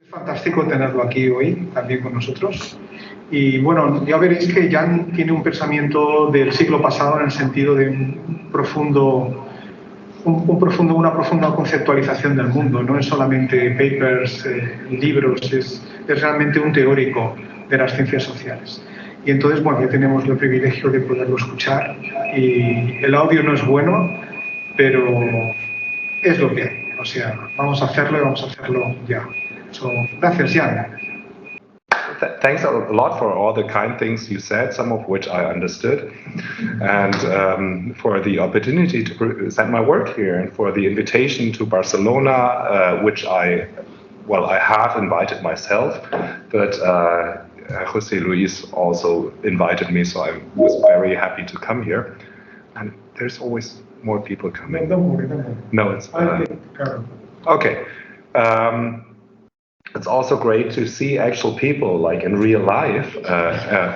Fantástico tenerlo aquí hoy también con nosotros. Y bueno, ya veréis que Jan tiene un pensamiento del siglo pasado en el sentido de una profunda conceptualización del mundo. No es solamente papers, libros, es realmente un teórico de las ciencias sociales. Y entonces, bueno, ya tenemos el privilegio de poderlo escuchar. Y el audio no es bueno, pero es lo que hay. O sea, vamos a hacerlo y vamos a hacerlo ya. Gracias, Jan. Thanks a lot for all the kind things you said, some of which I understood, and for the opportunity to present my work here, and for the invitation to Barcelona, which I have invited myself, but José Luis also invited me, so I was very happy to come here. And there's always more people coming. No, it's okay. It's also great to see actual people, like in real life,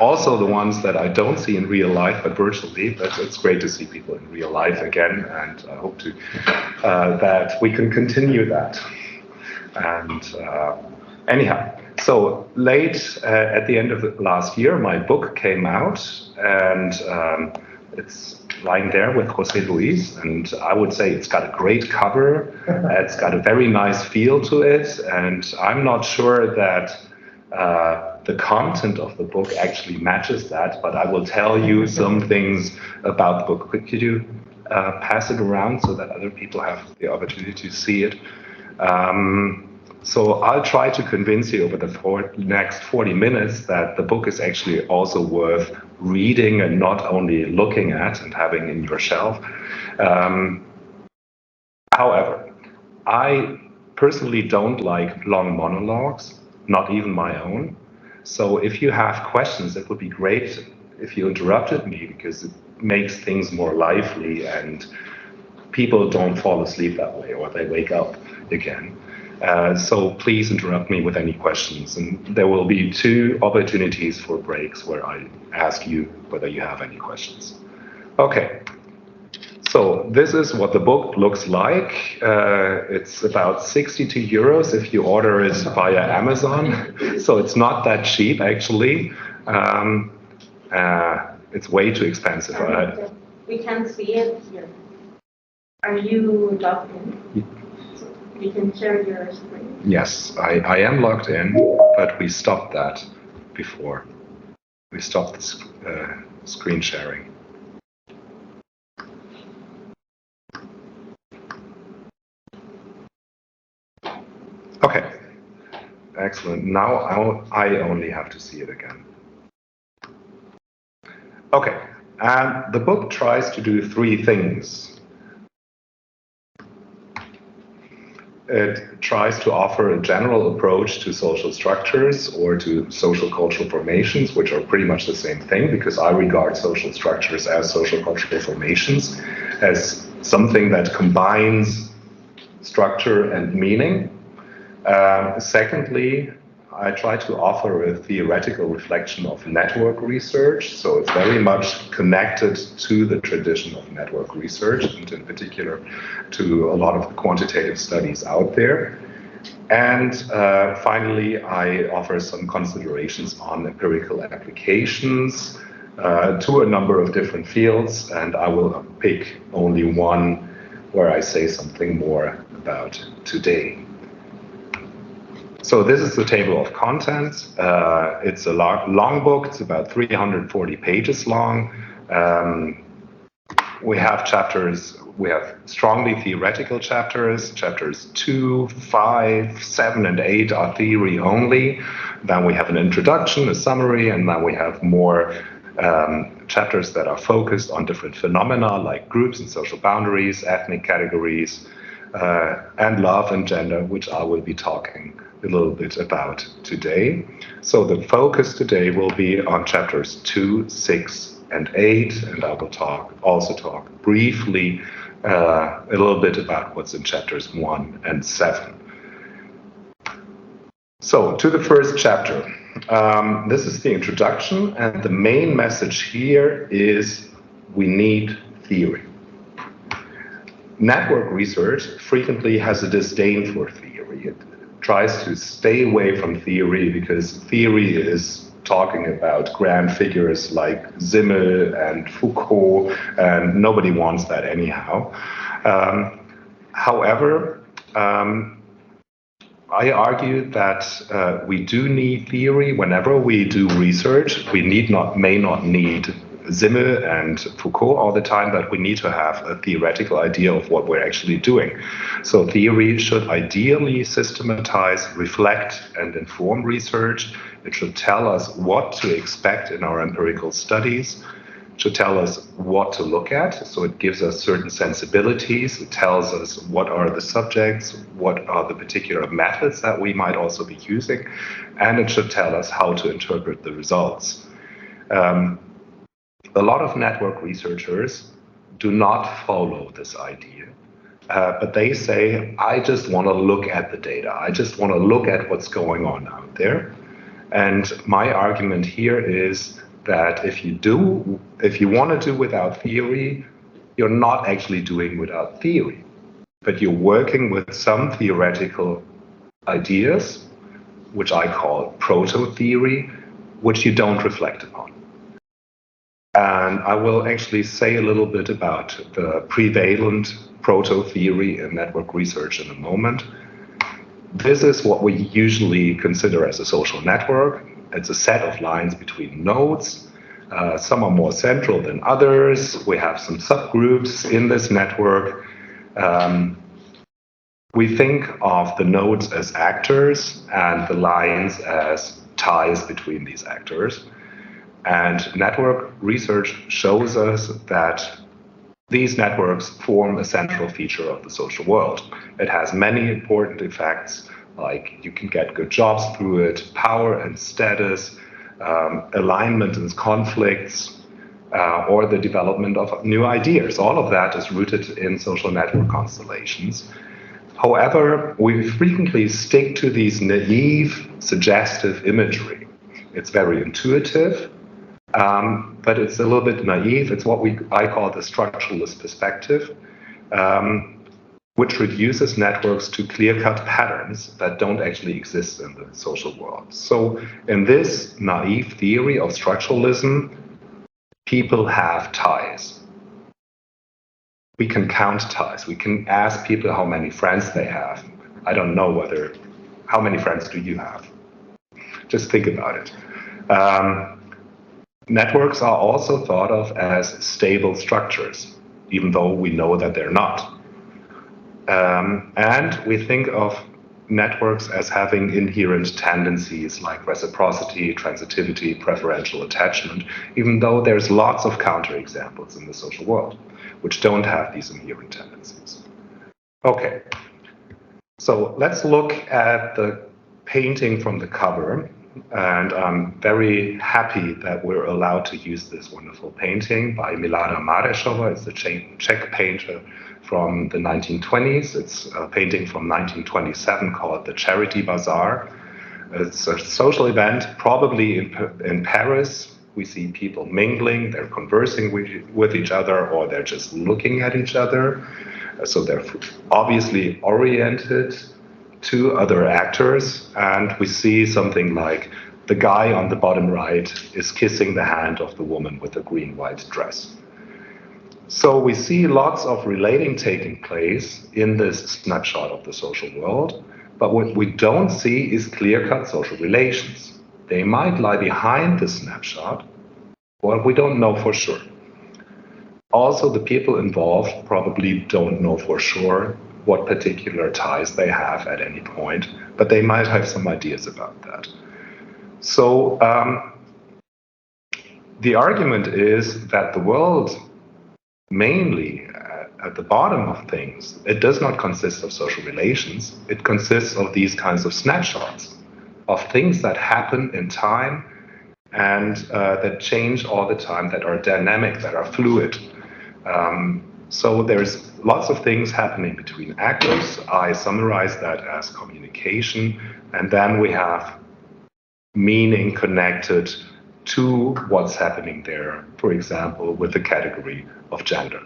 also the ones that I don't see in real life, but virtually. But it's great to see people in real life again, and I hope that we can continue that. And anyhow, so late at the end of the last year, my book came out, and it's lying there with José Luis, and I would say it's got a great cover. It's got a very nice feel to it, and I'm not sure that the content of the book actually matches that, but I will tell you some things about the book. Could you pass it around so that other people have the opportunity to see it? So I'll try to convince you over the next 40 minutes that the book is actually also worth reading and not only looking at and having in your shelf. However, I personally don't like long monologues, not even my own. So if you have questions, it would be great if you interrupted me, because it makes things more lively and people don't fall asleep that way, or they wake up again. So please interrupt me with any questions, and there will be 2 opportunities for breaks where I ask you whether you have any questions. Okay, so this is what the book looks like. It's about 62 euros if you order it via Amazon, so it's not that cheap actually. It's way too expensive. We can see it here. Are you logged in? You can share your screen. Yes, I am logged in, but we stopped that before. We stopped the screen sharing. Okay, excellent. Now I only have to see it again. Okay, and the book tries to do 3 things. It tries to offer a general approach to social structures or to social cultural formations, which are pretty much the same thing, because I regard social structures as social cultural formations, as something that combines structure and meaning. Secondly, I try to offer a theoretical reflection of network research, so it's very much connected to the tradition of network research, and in particular to a lot of the quantitative studies out there. And finally, I offer some considerations on empirical applications to a number of different fields, and I will pick only one where I say something more about today. So this is the table of contents. It's a long book. It's about 340 pages long. We have chapters. We have strongly theoretical chapters. Chapters 2, 5, 7, and 8 are theory only. Then we have an introduction, a summary, and then we have more chapters that are focused on different phenomena like groups and social boundaries, ethnic categories, and love and gender, which I will be talking a little bit about today. So the focus today will be on chapters 2, 6, and 8, and I will also talk briefly a little bit about what's in chapters 1 and 7. So to the first chapter. This is the introduction, and the main message here is we need theory. Network research frequently has a disdain for theory. tries to stay away from theory because theory is talking about grand figures like Simmel and Foucault, and nobody wants that anyhow. However, I argue that we do need theory whenever we do research. We may not need Simmel and Foucault all the time, but we need to have a theoretical idea of what we're actually doing. So theory should ideally systematize, reflect, and inform research. It should tell us what to expect in our empirical studies. It should tell us what to look at. So it gives us certain sensibilities. It tells us what are the subjects, what are the particular methods that we might also be using, and it should tell us how to interpret the results. A lot of network researchers do not follow this idea, but they say, I just want to look at the data. I just want to look at what's going on out there. And my argument here is that if you want to do without theory, you're not actually doing without theory, but you're working with some theoretical ideas, which I call proto-theory, which you don't reflect upon. And I will actually say a little bit about the prevalent proto-theory in network research in a moment. This is what we usually consider as a social network. It's a set of lines between nodes. Some are more central than others. We have some subgroups in this network. We think of the nodes as actors and the lines as ties between these actors. And network research shows us that these networks form a central feature of the social world. It has many important effects, like you can get good jobs through it, power and status, alignment and conflicts, or the development of new ideas. All of that is rooted in social network constellations. However, we frequently stick to these naive, suggestive imagery. It's very intuitive, but it's a little bit naive. It's what I call the structuralist perspective, which reduces networks to clear-cut patterns that don't actually exist in the social world. So in this naive theory of structuralism, people have ties. We can count ties. We can ask people how many friends they have. I don't know how many friends do you have? Just think about it. Networks are also thought of as stable structures, even though we know that they're not. And we think of networks as having inherent tendencies like reciprocity, transitivity, preferential attachment, even though there's lots of counterexamples in the social world which don't have these inherent tendencies. Okay, so let's look at the painting from the cover. And I'm very happy that we're allowed to use this wonderful painting by Milada Marešová. It's a Czech painter from the 1920s. It's a painting from 1927 called the Charity Bazaar. It's a social event, probably in Paris. We see people mingling, they're conversing with each other, or they're just looking at each other. So they're obviously oriented to other actors, and we see something like the guy on the bottom right is kissing the hand of the woman with the green-white dress. So we see lots of relating taking place in this snapshot of the social world, but what we don't see is clear-cut social relations. They might lie behind the snapshot, but we don't know for sure. Also, the people involved probably don't know for sure what particular ties they have at any point, but they might have some ideas about that. So the argument is that the world, mainly at the bottom of things, it does not consist of social relations. It consists of these kinds of snapshots of things that happen in time and that change all the time, that are dynamic, that are fluid. So there's lots of things happening between actors. I summarize that as communication. And then we have meaning connected to what's happening there, for example, with the category of gender.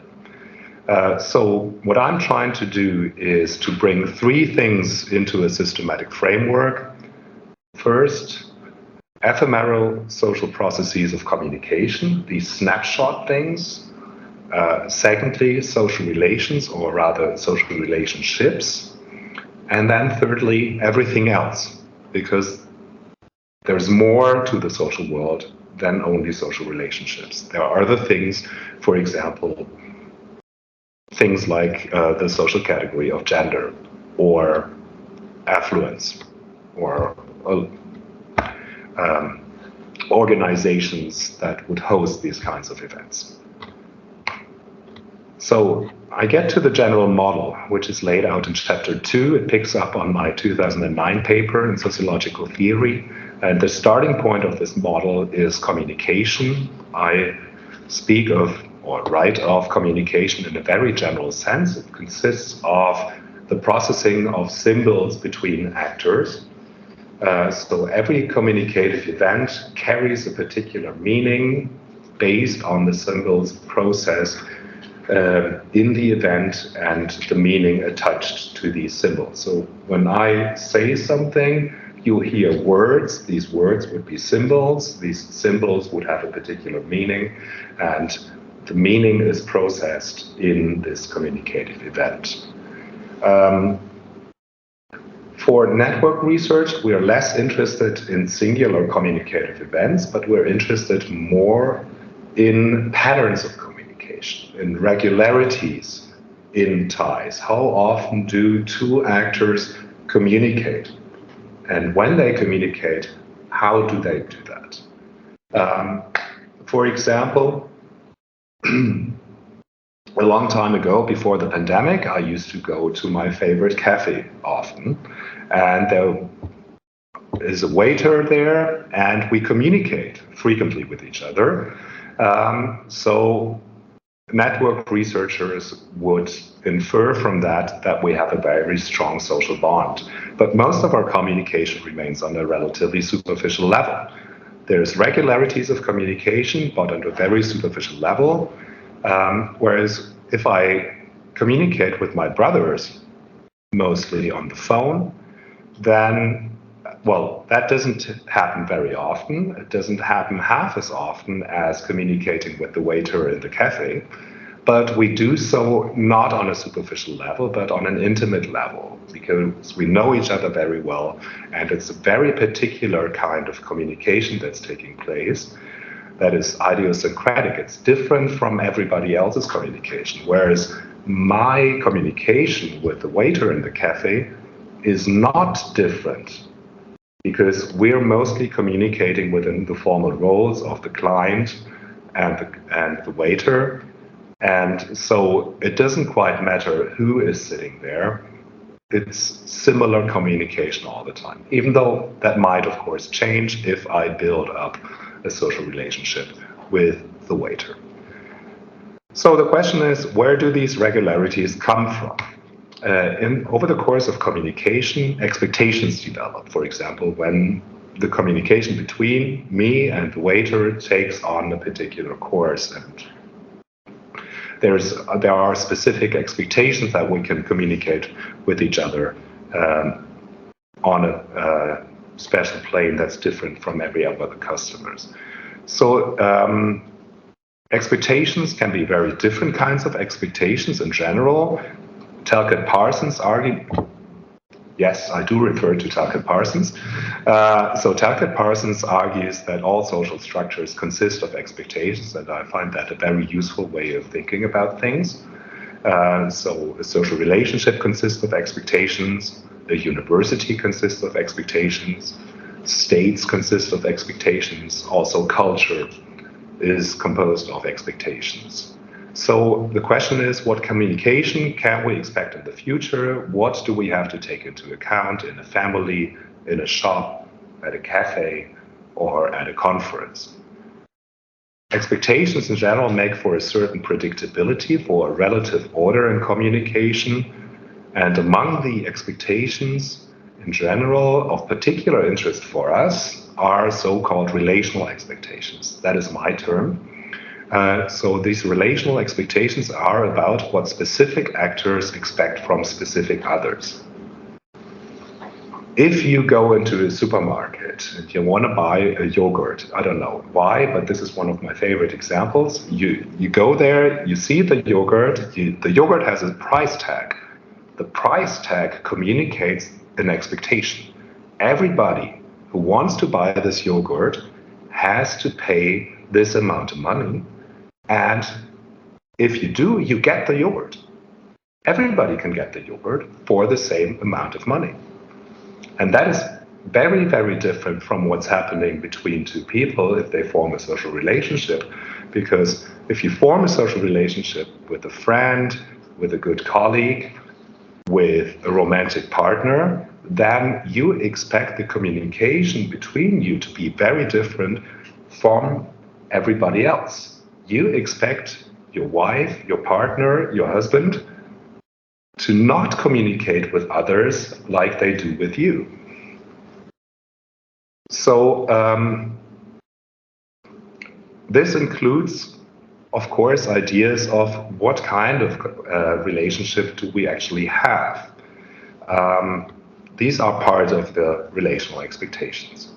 So what I'm trying to do is to bring three things into a systematic framework. First, ephemeral social processes of communication, these snapshot things. Secondly, social relations, or rather social relationships. And then thirdly, everything else, because there's more to the social world than only social relationships. There are other things, for example, things like the social category of gender, or affluence, or organizations that would host these kinds of events. So I get to the general model, which is laid out in chapter 2. It picks up on my 2009 paper in sociological theory. And the starting point of this model is communication. I speak of, or write of, communication in a very general sense. It consists of the processing of symbols between actors. So every communicative event carries a particular meaning based on the symbols processed in the event and the meaning attached to these symbols. So when I say something, you hear words. These words would be symbols. These symbols would have a particular meaning, and the meaning is processed in this communicative event. For network research, we are less interested in singular communicative events, but we're interested more in patterns of communication, in regularities in ties. How often do two actors communicate? And when they communicate, how do they do that? For example, a long time ago, before the pandemic, I used to go to my favorite cafe often. And there is a waiter there, and we communicate frequently with each other. So network researchers would infer from that we have a very strong social bond. But most of our communication remains on a relatively superficial level. There's regularities of communication, but on a very superficial level. Whereas if I communicate with my brothers, mostly on the phone, then, well, that doesn't happen very often. It doesn't happen half as often as communicating with the waiter in the cafe. But we do so not on a superficial level, but on an intimate level, because we know each other very well, and it's a very particular kind of communication that's taking place that is idiosyncratic. It's different from everybody else's communication, whereas my communication with the waiter in the cafe is not different, because we're mostly communicating within the formal roles of the client and the waiter. And so it doesn't quite matter who is sitting there. It's similar communication all the time, even though that might, of course, change if I build up a social relationship with the waiter. So the question is, where do these regularities come from? Over the course of communication, expectations develop. For example, when the communication between me and the waiter takes on a particular course, and there are specific expectations that we can communicate with each other on a special plane that's different from every other customers. So expectations can be very different kinds of expectations in general. Talcott Parsons argued, yes, I do refer to Talcott Parsons. So Talcott Parsons argues that all social structures consist of expectations, and I find that a very useful way of thinking about things. So a social relationship consists of expectations, a university consists of expectations, states consist of expectations, also culture is composed of expectations. So the question is, what communication can we expect in the future? What do we have to take into account in a family, in a shop, at a cafe, or at a conference? Expectations in general make for a certain predictability, for a relative order in communication. And among the expectations in general of particular interest for us are so-called relational expectations. That is my term. So these relational expectations are about what specific actors expect from specific others. If you go into a supermarket and you want to buy a yogurt, I don't know why, but this is one of my favorite examples. You go there, you see the yogurt, the yogurt has a price tag. The price tag communicates an expectation. Everybody who wants to buy this yogurt has to pay this amount of money, and if you do, you get the yogurt. Everybody can get the yogurt for the same amount of money. And that is very, very different from what's happening between two people if they form a social relationship. Because if you form a social relationship with a friend, with a good colleague, with a romantic partner, then you expect the communication between you to be very different from everybody else. You expect your wife, your partner, your husband to not communicate with others like they do with you. So this includes, of course, ideas of what kind of relationship do we actually have. These are part of the relational expectations.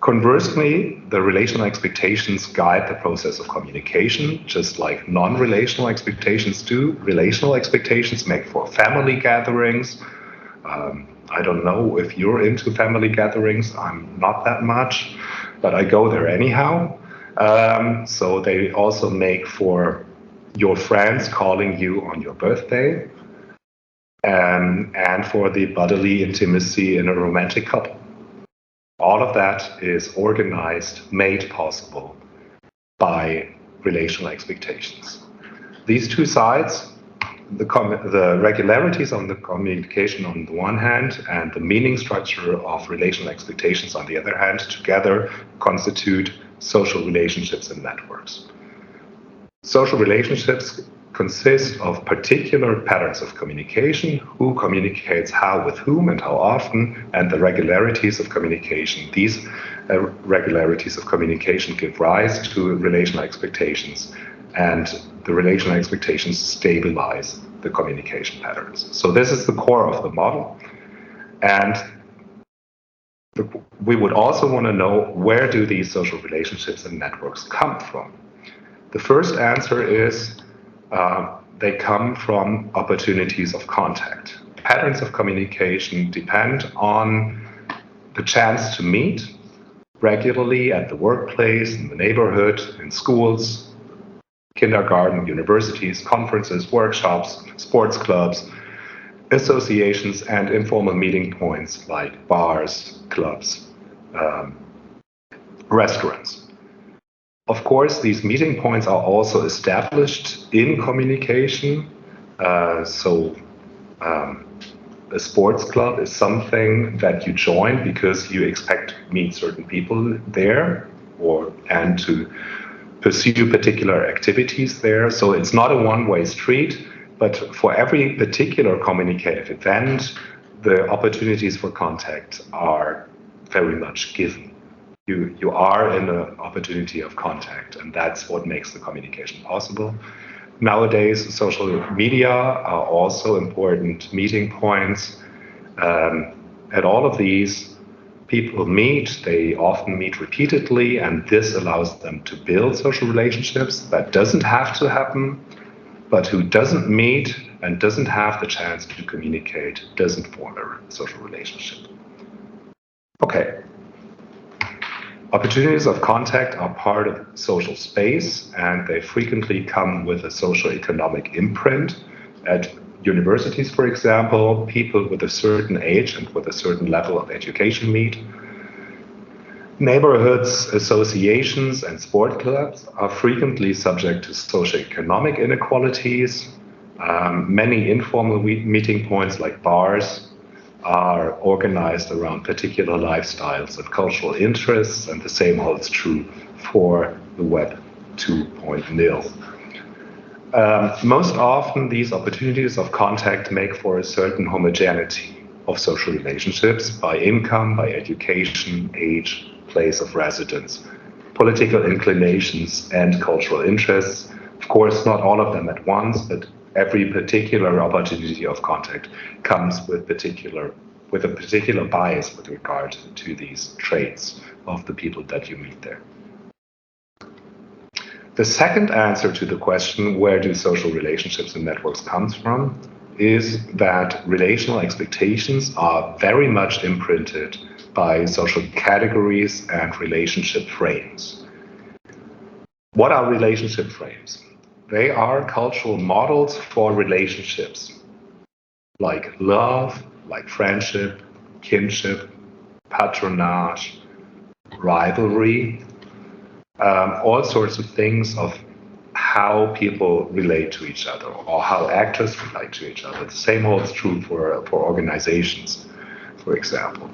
Conversely, the relational expectations guide the process of communication, just like non-relational expectations do. Relational expectations make for family gatherings. I don't know if you're into family gatherings. I'm not that much, but I go there anyhow. So they also make for your friends calling you on your birthday, and for the bodily intimacy in a romantic couple. All of that is organized, made possible by relational expectations. These two sides, the regularities on the communication on the one hand and the meaning structure of relational expectations on the other hand, together constitute social relationships and networks. Social relationships consist of particular patterns of communication, who communicates how with whom and how often, and the regularities of communication. These regularities of communication give rise to relational expectations, and the relational expectations stabilize the communication patterns. So this is the core of the model. And we would also want to know, where do these social relationships and networks come from? The first answer is they come from opportunities of contact. Patterns of communication depend on the chance to meet regularly at the workplace, in the neighborhood, in schools, kindergarten, universities, conferences, workshops, sports clubs, associations, and informal meeting points like bars, clubs, restaurants. Of course, these meeting points are also established in communication. A sports club is something that you join because you expect to meet certain people there and to pursue particular activities there. So it's not a one-way street, but for every particular communicative event, the opportunities for contact are very much given. You are in an opportunity of contact, and that's what makes the communication possible. Nowadays, social media are also important meeting points. At all of these, people meet, they often meet repeatedly, and this allows them to build social relationships. That doesn't have to happen, but who doesn't meet and doesn't have the chance to communicate doesn't form a social relationship. Okay. Opportunities of contact are part of social space, and they frequently come with a socio-economic imprint. At universities, for example, people with a certain age and with a certain level of education meet. Neighborhoods, associations, and sport clubs are frequently subject to socio-economic inequalities. Many informal meeting points like bars are organized around particular lifestyles and cultural interests, and the same holds true for the Web 2.0. Most often, these opportunities of contact make for a certain homogeneity of social relationships by income, by education, age, place of residence, political inclinations and cultural interests. Of course, not all of them at once, but every particular opportunity of contact comes with a particular bias with regard to these traits of the people that you meet there. The second answer to the question, where do social relationships and networks come from, is that relational expectations are very much imprinted by social categories and relationship frames. What are relationship frames? They are cultural models for relationships, like love, like friendship, kinship, patronage, rivalry, all sorts of things of how people relate to each other or how actors relate to each other. The same holds true for organizations, for example.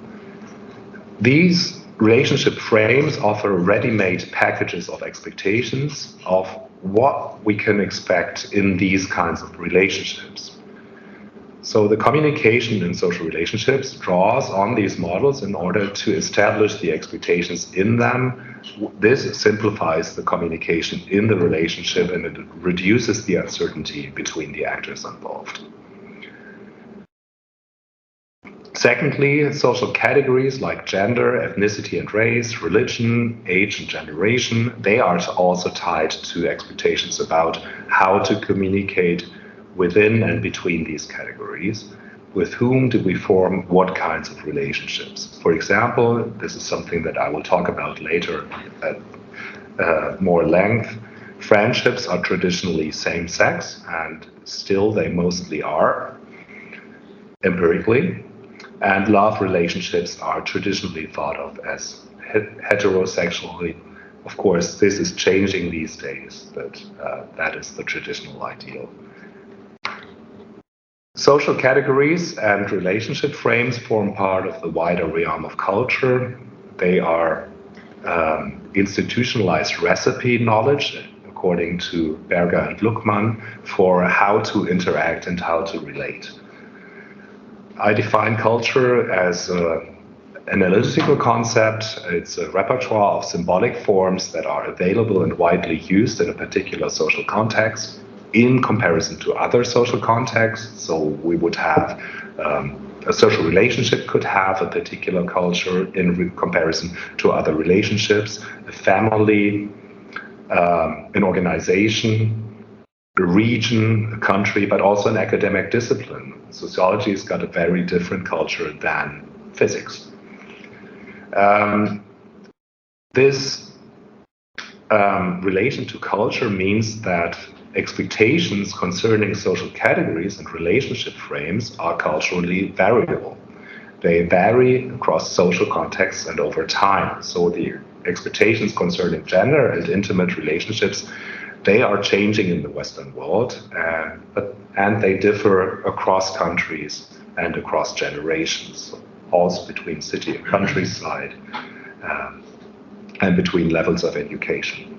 These relationship frames offer ready-made packages of expectations of what we can expect in these kinds of relationships. So the communication in social relationships draws on these models in order to establish the expectations in them. This simplifies the communication in the relationship and it reduces the uncertainty between the actors involved. Secondly, social categories like gender, ethnicity and race, religion, age and generation, they are also tied to expectations about how to communicate within and between these categories. With whom do we form what kinds of relationships? For example, this is something that I will talk about later at more length. Friendships are traditionally same-sex, and still they mostly are, empirically. And love relationships are traditionally thought of as heterosexually. Of course, this is changing these days, but that is the traditional ideal. Social categories and relationship frames form part of the wider realm of culture. They are institutionalized recipe knowledge, according to Berger and Woodman, for how to interact and how to relate. I define culture as an analytical concept. It's a repertoire of symbolic forms that are available and widely used in a particular social context in comparison to other social contexts. So we would have a social relationship could have a particular culture in comparison to other relationships, a family, an organization, a region, a country, but also an academic discipline. Sociology has got a very different culture than physics. This relation to culture means that expectations concerning social categories and relationship frames are culturally variable. They vary across social contexts and over time. So the expectations concerning gender and intimate relationships, they are changing in the Western world, and they differ across countries and across generations, also between city and countryside, and between levels of education.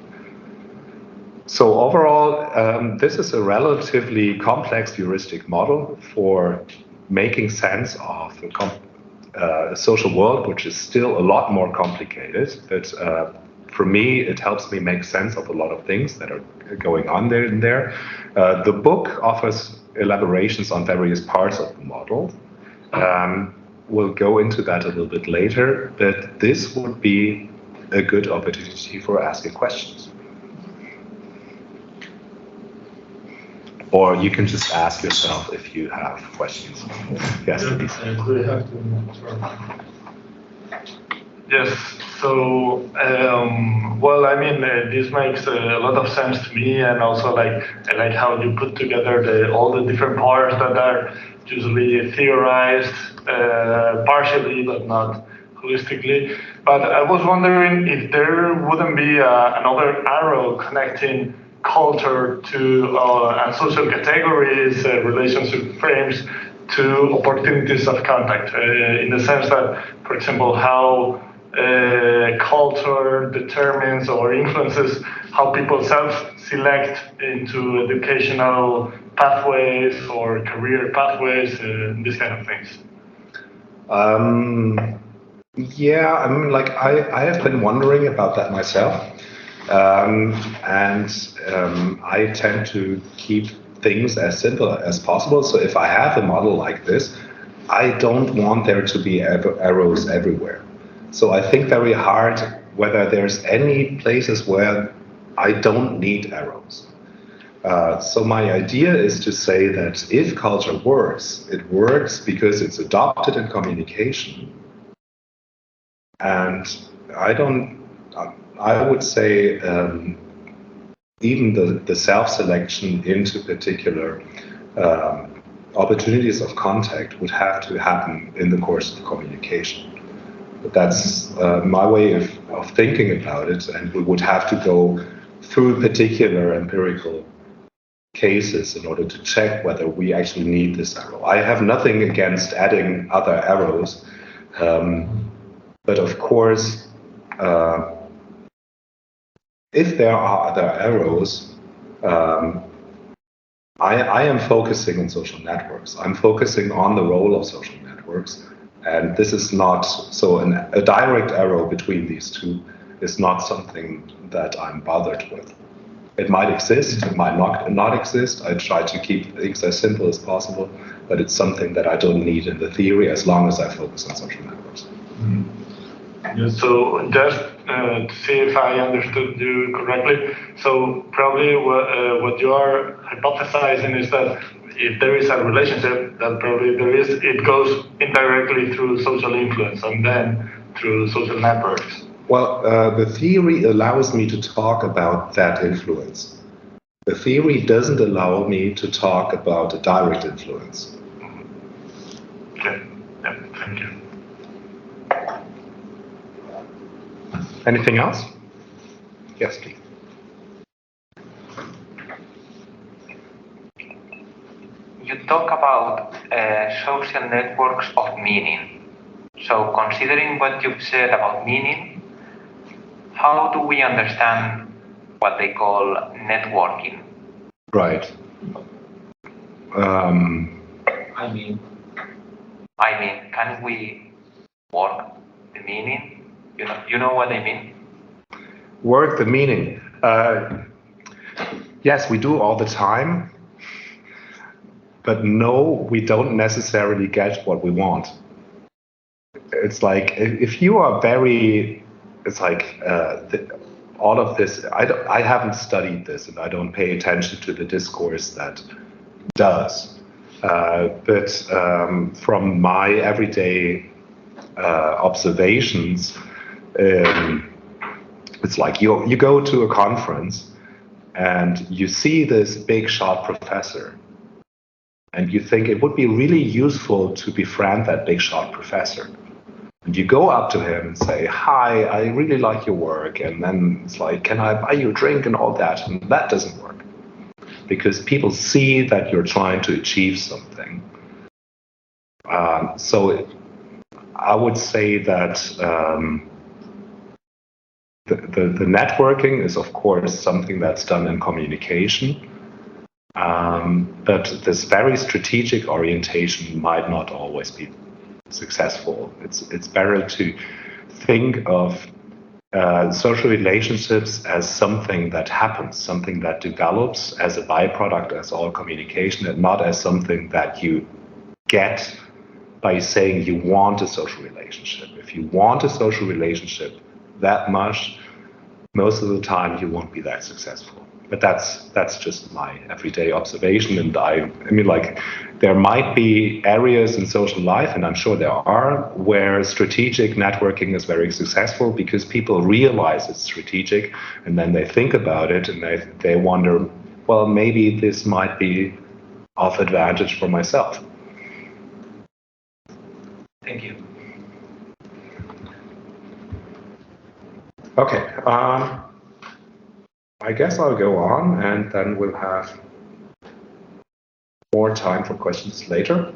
So overall, this is a relatively complex heuristic model for making sense of a social world, which is still a lot more complicated. But for me, it helps me make sense of a lot of things that are going on there. The book offers elaborations on various parts of the model. We'll go into that a little bit later, but this would be a good opportunity for asking questions. Or you can just ask yourself if you have questions. Yes, please. Yes, so, well, I mean, this makes a lot of sense to me, and also I like how you put together all the different parts that are usually theorized, partially, but not holistically. But I was wondering if there wouldn't be another arrow connecting culture to and social categories, relationship frames, to opportunities of contact, in the sense that, for example, how culture determines or influences how people self-select into educational pathways or career pathways, these kind of things. Yeah, I mean, like I have been wondering about that myself. I tend to keep things as simple as possible. So if I have a model like this, I don't want there to be arrows everywhere. So I think very hard whether there's any places where I don't need arrows. So my idea is to say that if culture works, it works because it's adopted in communication. And I would say even the self-selection into particular opportunities of contact would have to happen in the course of communication. But that's my way of thinking about it, and we would have to go through particular empirical cases in order to check whether we actually need this arrow. I have nothing against adding other arrows, but of course, if there are other arrows, I am focusing on social networks. I'm focusing on the role of social networks, and this is not so a direct arrow between these two is not something that I'm bothered with. It might exist, it might not exist. I try to keep things as simple as possible, but it's something that I don't need in the theory as long as I focus on social networks. Yeah, so just to see if I understood you correctly, so probably what you are hypothesizing is that if there is a relationship, that probably it goes indirectly through social influence and then through social networks. Well, the theory allows me to talk about that influence. The theory doesn't allow me to talk about a direct influence. Okay, yeah, thank you. Anything else? Yes, please. You talk about social networks of meaning. So considering what you've said about meaning, how do we understand what they call networking? Right. I mean, can we work the meaning? You know what I mean? Work the meaning. Yes, we do all the time. But no, we don't necessarily get what we want. It's like if you are very, it's like all of this. I haven't studied this, and I don't pay attention to the discourse that does. But from my everyday observations, it's like you go to a conference and you see this big shot professor. And you think it would be really useful to befriend that big shot professor. And you go up to him and say, "Hi, I really like your work." And then it's like, "Can I buy you a drink?" and all that. And that doesn't work. Because people see that you're trying to achieve something. So I would say that the networking is, of course, something that's done in communication. But this very strategic orientation might not always be successful. It's better to think of social relationships as something that happens, something that develops as a byproduct, as all communication, and not as something that you get by saying you want a social relationship. If you want a social relationship that much, most of the time you won't be that successful. But that's just my everyday observation, and I mean, like, there might be areas in social life, and I'm sure there are, where strategic networking is very successful because people realize it's strategic, and then they think about it, and they wonder, well, maybe this might be of advantage for myself. Thank you. Okay. I guess I'll go on, and then we'll have more time for questions later.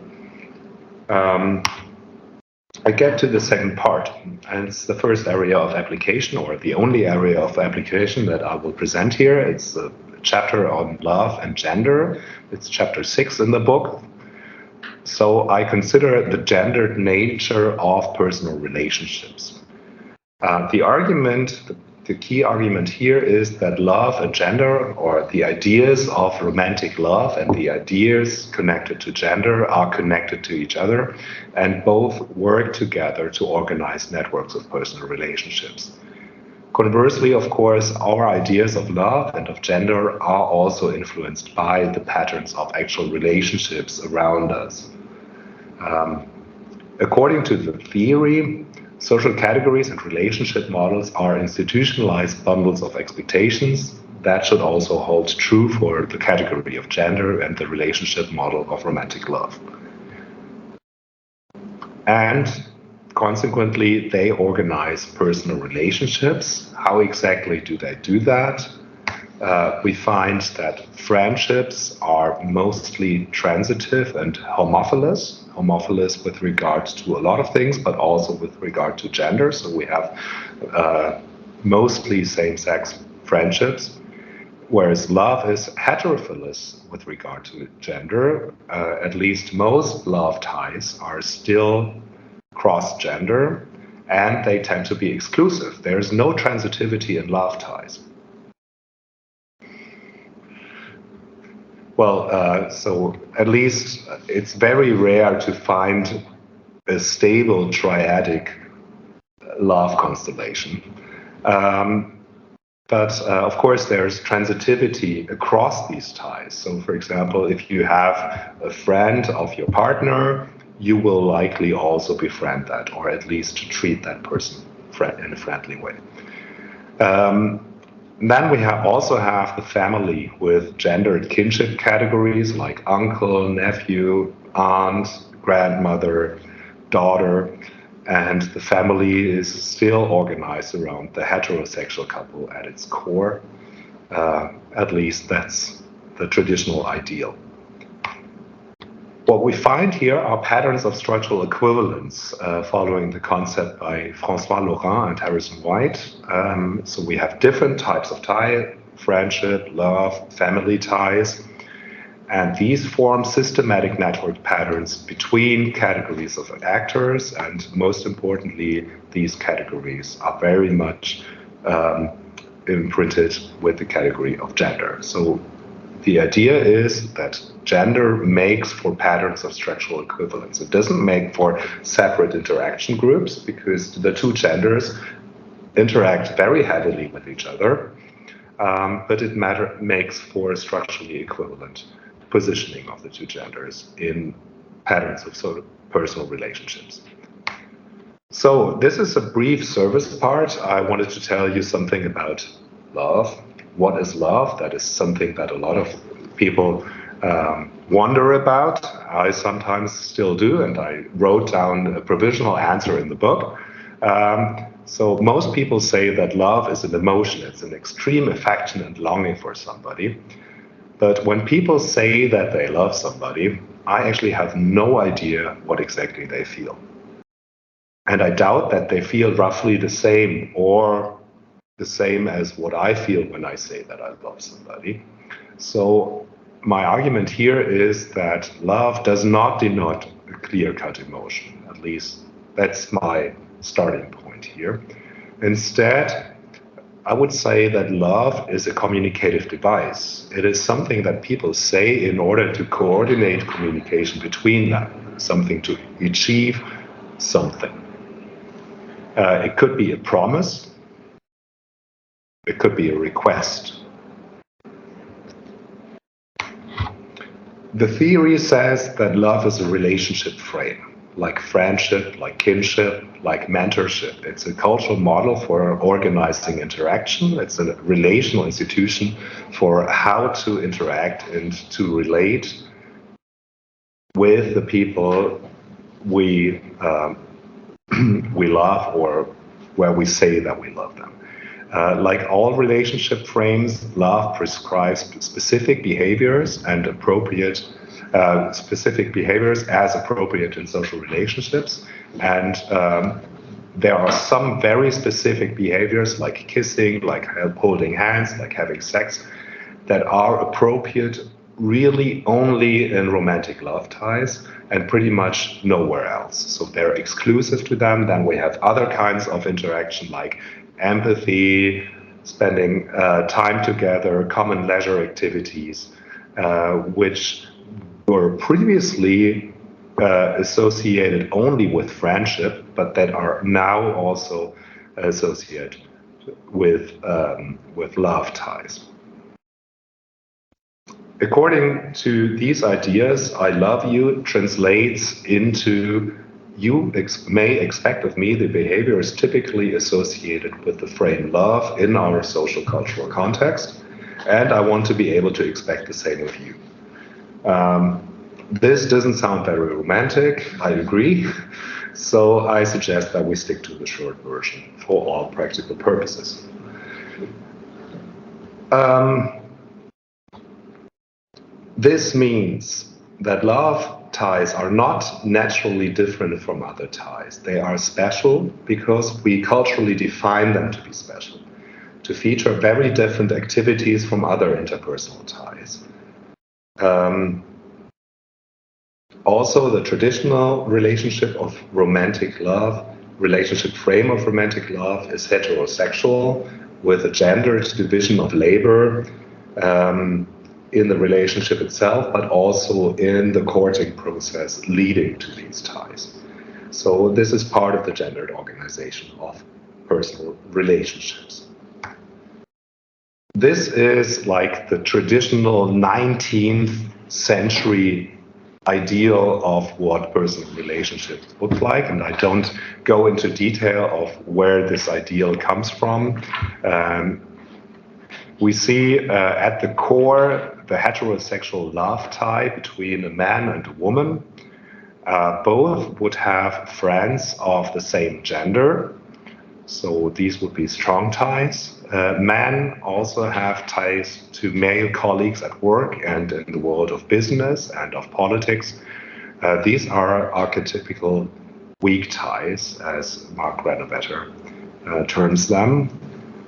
I get to the second part, and it's the first area of application, or the only area of application that I will present here. It's a chapter on love and gender. It's chapter 6 in the book. So I consider the gendered nature of personal relationships. The argument the key argument here is that love and gender, or the ideas of romantic love and the ideas connected to gender, are connected to each other, and both work together to organize networks of personal relationships. Conversely, of course, our ideas of love and of gender are also influenced by the patterns of actual relationships around us. According to the theory, social categories and relationship models are institutionalized bundles of expectations. That should also hold true for the category of gender and the relationship model of romantic love. And consequently, they organize personal relationships. How exactly do they do that? We find that friendships are mostly transitive and homophilous with regard to a lot of things, but also with regard to gender. So we have mostly same-sex friendships, whereas love is heterophilous with regard to gender. At least most love ties are still cross-gender, and they tend to be exclusive. There is no transitivity in love ties. Well, so at least it's very rare to find a stable triadic love constellation. But of course, there's transitivity across these ties. So, for example, if you have a friend of your partner, you will likely also befriend that, or at least treat that person in a friendly way. Then we also have the family with gendered kinship categories like uncle, nephew, aunt, grandmother, daughter, and the family is still organized around the heterosexual couple at its core. At least that's the traditional ideal. What we find here are patterns of structural equivalence following the concept by François Laurent and Harrison White. So we have different types of tie: friendship, love, family ties. And these form systematic network patterns between categories of actors. And most importantly, these categories are very much imprinted with the category of gender. So the idea is that gender makes for patterns of structural equivalence. It doesn't make for separate interaction groups, because the two genders interact very heavily with each other, but it makes for structurally equivalent positioning of the two genders in patterns of sort of personal relationships. So this is a brief service part. I wanted to tell you something about love. What is love? That is something that a lot of people wonder about. I sometimes still do, and I wrote down a provisional answer in the book. So most people say that love is an emotion. It's an extreme affection and longing for somebody. But when people say that they love somebody, I actually have no idea what exactly they feel. And I doubt that they feel roughly the same, or the same as what I feel when I say that I love somebody. So my argument here is that love does not denote a clear-cut emotion. At least that's my starting point here. Instead, I would say that love is a communicative device. It is something that people say in order to coordinate communication between them, something to achieve something. It could be a promise. It could be a request. The theory says that love is a relationship frame, like friendship, like kinship, like mentorship. It's a cultural model for organizing interaction. It's a relational institution for how to interact and to relate with the people we love, or where we say that we love them. Like all relationship frames, love prescribes specific behaviors and appropriate specific behaviors as appropriate in social relationships. And there are some very specific behaviors like kissing, like holding hands, like having sex, that are appropriate really only in romantic love ties and pretty much nowhere else. So they're exclusive to them. Then we have other kinds of interaction like empathy, spending time together, common leisure activities, which were previously associated only with friendship, but that are now also associated with love ties. According to these ideas, I love you translates into you may expect of me the behaviors typically associated with the frame love in our social cultural context, and I want to be able to expect the same of you. This doesn't sound very romantic, I agree, so I suggest that we stick to the short version for all practical purposes. This means that love ties are not naturally different from other ties. They are special because we culturally define them to be special, to feature very different activities from other interpersonal ties. Also, the traditional relationship of romantic love, relationship frame of romantic love is heterosexual with a gendered division of labor in the relationship itself, but also in the courting process leading to these ties. So this is part of the gendered organization of personal relationships. This is like the traditional 19th century ideal of what personal relationships look like, and I don't go into detail of where this ideal comes from. We see at the core the heterosexual love tie between a man and a woman. Both would have friends of the same gender, so these would be strong ties. Men also have ties to male colleagues at work and in the world of business and of politics. These are archetypical weak ties, as Mark Granovetter terms them,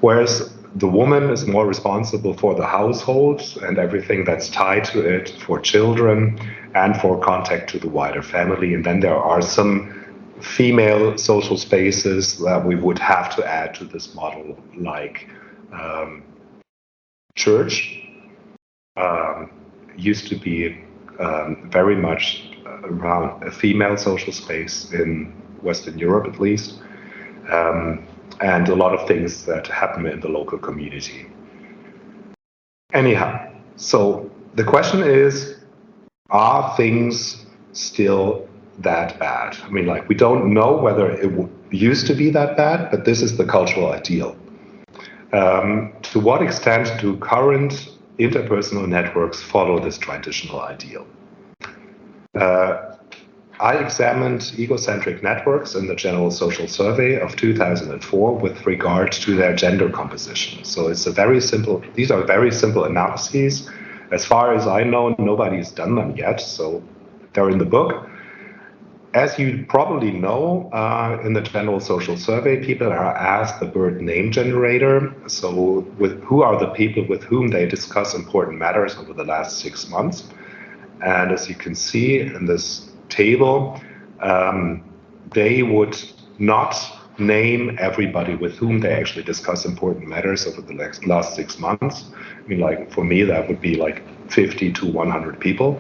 whereas the woman is more responsible for the household and everything that's tied to it, for children and for contact to the wider family. And then there are some female social spaces that we would have to add to this model, like church used to be very much around a female social space in Western Europe, at least. And a lot of things that happen in the local community. Anyhow, so the question is, are things still that bad? I mean, like, we don't know whether it used to be that bad, but this is the cultural ideal. To what extent do current interpersonal networks follow this traditional ideal? I examined egocentric networks in the General Social Survey of 2004 with regard to their gender composition. So it's these are very simple analyses. As far as I know, nobody's done them yet, so they're in the book. As you probably know, in the General Social Survey, people are asked the birth name generator, so who are the people with whom they discuss important matters over the last 6 months. And as you can see in this table, they would not name everybody with whom they actually discuss important matters over the last 6 months. I mean, like, for me, that would be like 50 to 100 people.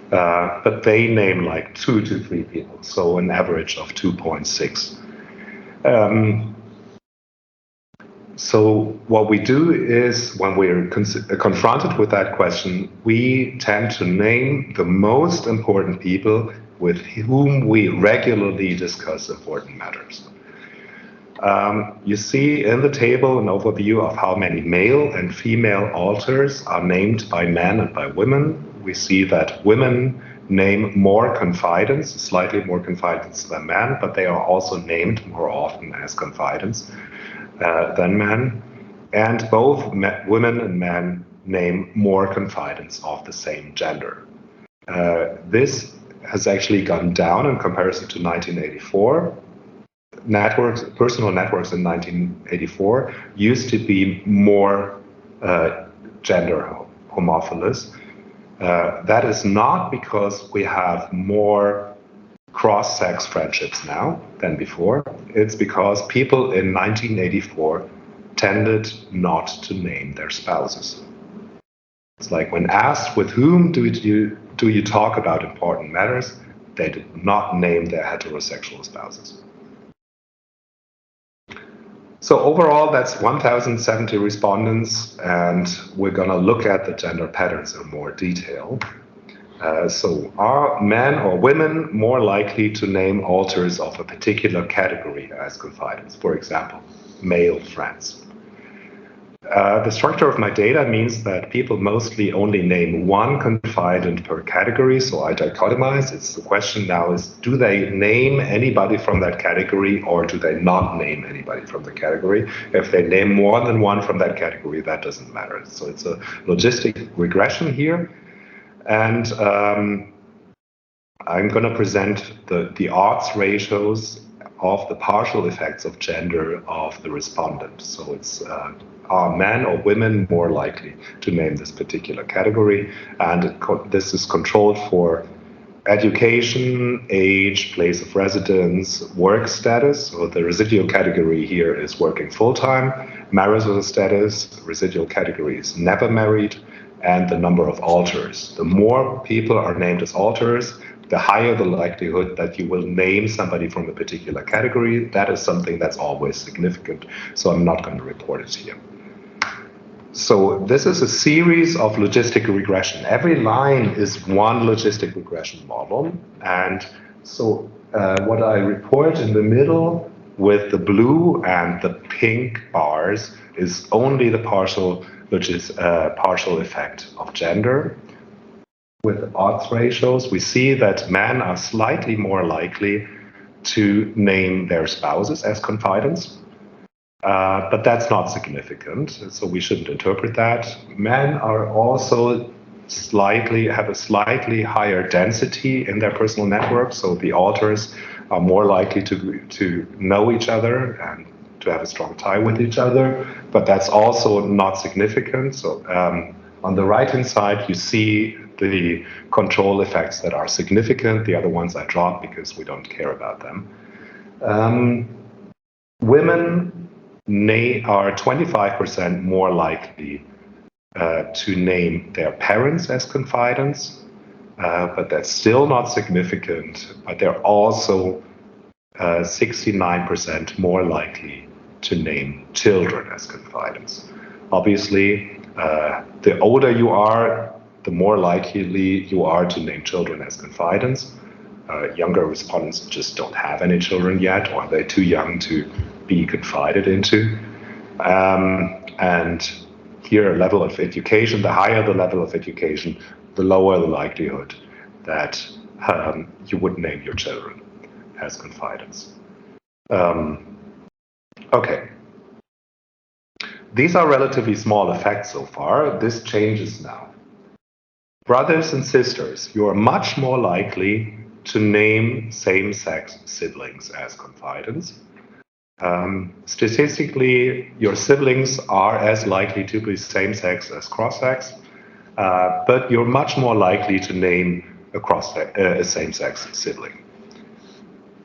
But they name like 2 to 3 people, so an average of 2.6. So what we do is, when we're confronted with that question, we tend to name the most important people with whom we regularly discuss important matters. You see in the table an overview of how many male and female authors are named by men and by women. We see that women name more confidants, slightly more confidants than men, but they are also named more often as confidants than men. And both women and men name more confidants of the same gender. This has actually gone down in comparison to 1984. Personal networks in 1984 used to be more gender homophilous. That is not because we have more cross-sex friendships now than before. it's because people in 1984 tended not to name their spouses. It's like when asked with whom do you talk about important matters, they did not name their heterosexual spouses. So overall, that's 1,070 respondents, and we're going to look at the gender patterns in more detail. So are men or women more likely to name authors of a particular category as confidants? For example, male friends. The structure of my data means that people mostly only name one confidant per category, so I dichotomize. The question now is, do they name anybody from that category or do they not name anybody from the category? If they name more than one from that category, that doesn't matter. So it's a logistic regression here. And I'm going to present the odds ratios of the partial effects of gender of the respondent. So it's are men or women more likely to name this particular category? And this is controlled for education, age, place of residence, work status. So the residual category here is working full-time, marital status, residual category is never married, and the number of authors. The more people are named as authors, the higher the likelihood that you will name somebody from a particular category. That is something that's always significant, so I'm not going to report it here. So this is a series of logistic regression. Every line is one logistic regression model. And so what I report in the middle with the blue and the pink bars is only the partial effect of gender. With odds ratios, we see that men are slightly more likely to name their spouses as confidants. But that's not significant, so we shouldn't interpret that. Men are also have a slightly higher density in their personal network, so the authors are more likely to know each other and to have a strong tie with each other, but that's also not significant. So on the right-hand side, you see the control effects that are significant. The other ones I dropped because we don't care about them. Women are 25% more likely to name their parents as confidants, but that's still not significant. But they're also 69% more likely to name children as confidants. Obviously, the older you are, the more likely you are to name children as confidants. Younger respondents just don't have any children yet, or they're too young to be confided into. And here, level of education, the higher the level of education, the lower the likelihood that you would name your children as confidants. Okay. These are relatively small effects so far. This changes now. Brothers and sisters, you are much more likely to name same-sex siblings as confidants. Statistically, your siblings are as likely to be same-sex as cross-sex, but you're much more likely to name a same-sex sibling.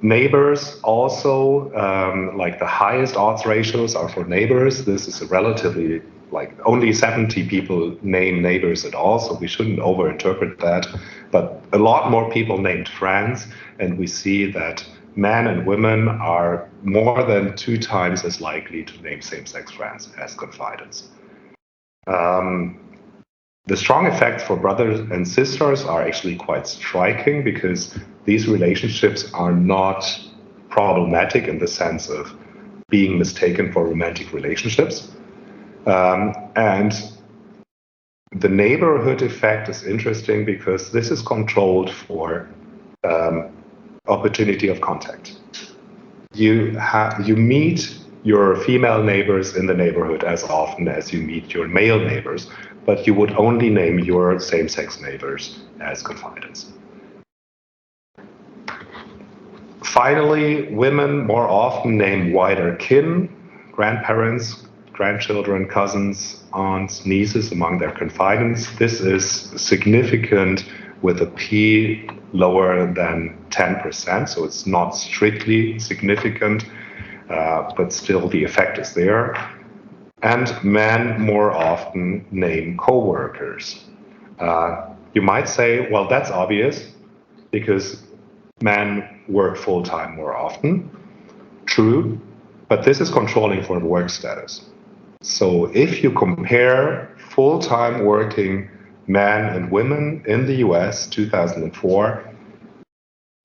Neighbors also, like the highest odds ratios are for neighbors. This is a relatively, like only 70 people name neighbors at all, so we shouldn't overinterpret that. But a lot more people named friends, and we see that men and women are more than 2 times as likely to name same-sex friends as confidants. The strong effects for brothers and sisters are actually quite striking because these relationships are not problematic in the sense of being mistaken for romantic relationships. And the neighborhood effect is interesting because this is controlled for opportunity of contact. You meet your female neighbors in the neighborhood as often as you meet your male neighbors, but you would only name your same-sex neighbors as confidants. Finally, women more often name wider kin, grandparents, grandchildren, cousins, aunts, nieces among their confidants. This is significant with a P lower than 10%, so it's not strictly significant. but still the effect is there. And men more often name coworkers. You might say, well, that's obvious because men work full-time more often. True, but this is controlling for work status. So if you compare full-time working men and women in the US 2004,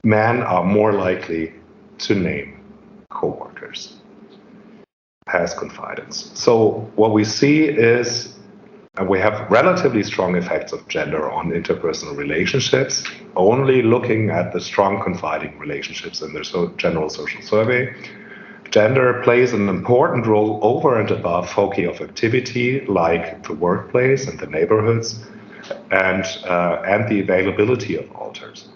men are more likely to name coworkers, pass confidence. So what we see is we have relatively strong effects of gender on interpersonal relationships, only looking at the strong confiding relationships in the general social survey. Gender plays an important role over and above foci of activity, like the workplace and the neighborhoods, and the availability of alters.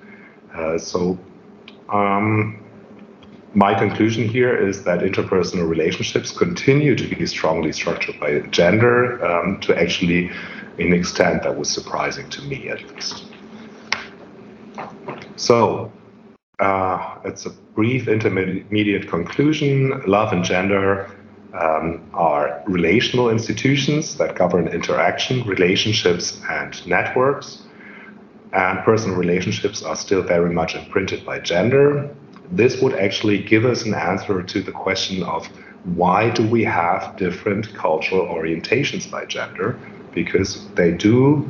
My conclusion here is that interpersonal relationships continue to be strongly structured by gender to actually an extent that was surprising to me, at least. So it's a brief intermediate conclusion. Love and gender are relational institutions that govern interaction, relationships, and networks. And personal relationships are still very much imprinted by gender. This would actually give us an answer to the question of why do we have different cultural orientations by gender? Because they do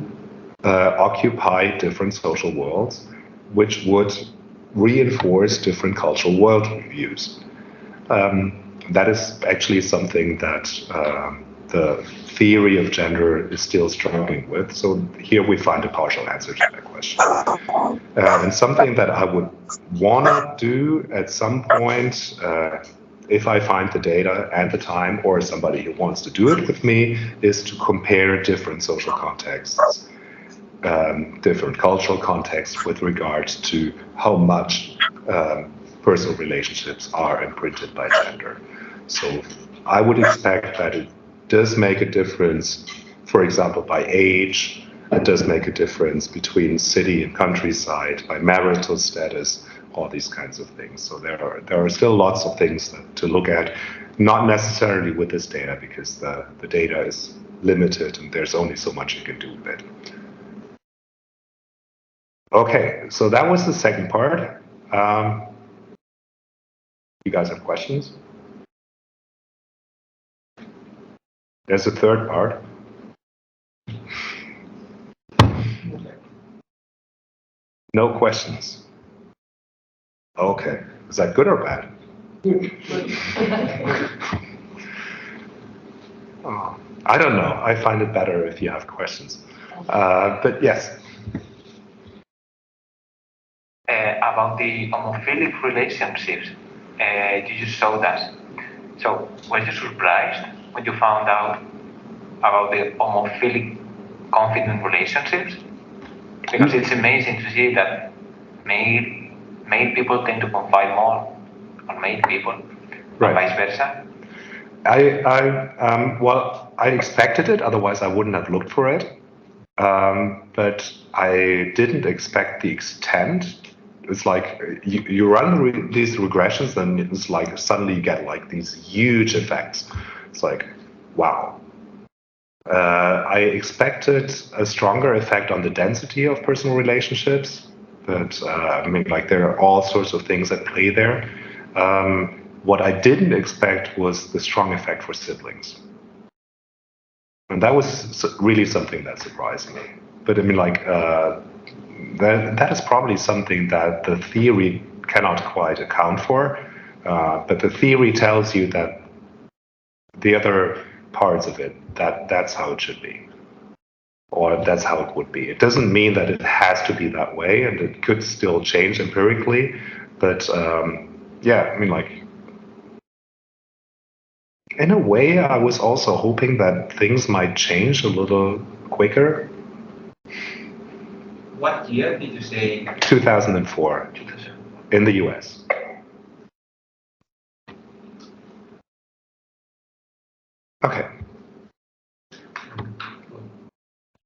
occupy different social worlds, which would reinforce different cultural worldviews. That is actually something that the theory of gender is still struggling with. So here we find a partial answer to that question. And something that I would want to do at some point, if I find the data and the time, or somebody who wants to do it with me, is to compare different social contexts, different cultural contexts with regards to how much personal relationships are imprinted by gender. So I would expect that it does make a difference, for example, by age. It does make a difference between city and countryside, by marital status, all these kinds of things. So there are still lots of things to look at, not necessarily with this data, because the data is limited and there's only so much you can do with it. Okay, so that was the second part. You guys have questions? There's a third part. No questions. Okay, is that good or bad? Oh, I don't know. I find it better if you have questions. But yes. About the homophilic relationships, you just showed us. So, were you surprised when you found out about the homophilic confident relationships? Because it's amazing to see that male people tend to confide more on male people, right, and vice versa. I expected it, otherwise I wouldn't have looked for it. But I didn't expect the extent. It's like you run these regressions, and it's like suddenly you get like these huge effects. It's like, wow. I expected a stronger effect on the density of personal relationships, but I mean, like there are all sorts of things at play there. What I didn't expect was the strong effect for siblings. And that was really something that surprised me. But I mean, like, that is probably something that the theory cannot quite account for. But the theory tells you that the other parts of it, that's how it should be. Or that's how it would be. It doesn't mean that it has to be that way, and it could still change empirically. But yeah, I mean, like, in a way, I was also hoping that things might change a little quicker. What year did you say? 2004, in the US. Okay.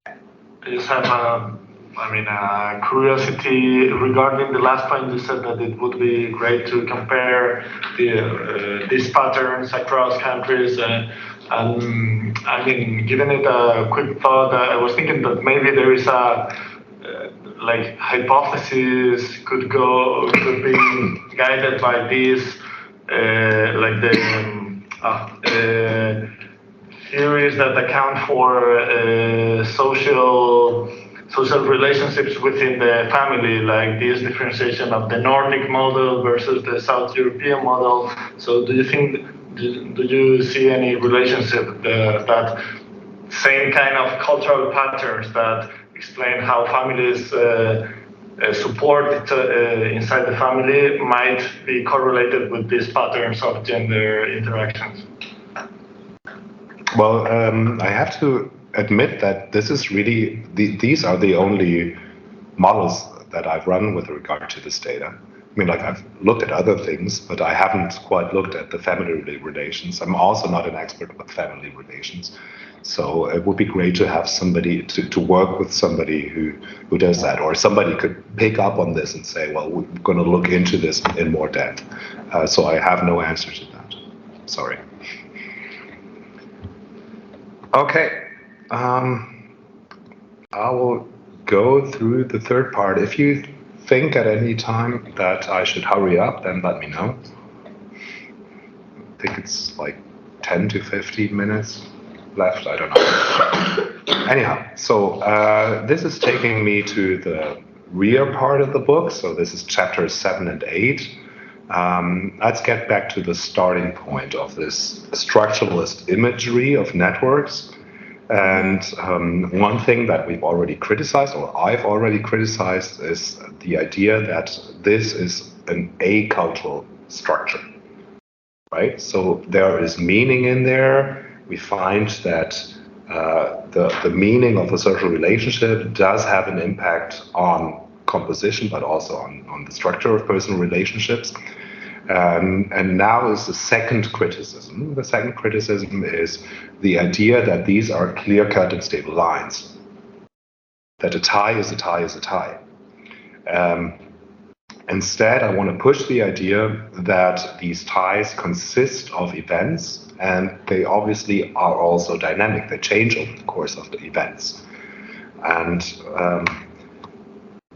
I just have a curiosity regarding the last point you said that it would be great to compare these patterns across countries. Given it a quick thought, I was thinking that maybe there is a hypothesis could be guided by this, theories that account for social relationships within the family, like this differentiation of the Nordic model versus the South European model. So do you see any relationship that same kind of cultural patterns that explain how families support inside the family might be correlated with these patterns of gender interactions? Well, I have to admit that this is really, these are the only models that I've run with regard to this data. I've looked at other things, but I haven't quite looked at the family relations. I'm also not an expert with family relations. So it would be great to have somebody, to work with somebody who does that, or somebody could pick up on this and say, well, we're going to look into this in more depth. So I have no answer to that. Sorry. Okay. I will go through the third part. If you think at any time that I should hurry up, then let me know. I think it's like 10 to 15 minutes left, I don't know. Anyhow, so this is taking me to the rear part of the book. So this is chapters 7 and 8. Let's get back to the starting point of this structuralist imagery of networks. And one thing that we've already criticized, or I've already criticized, is the idea that this is an acultural structure, right? So there is meaning in there. We find that the meaning of a social relationship does have an impact on composition, but also on the structure of personal relationships. And now is the second criticism. The second criticism is the idea that these are clear-cut and stable lines, that a tie is a tie is a tie. Instead, I want to push the idea that these ties consist of events, and they obviously are also dynamic. They change over the course of the events. And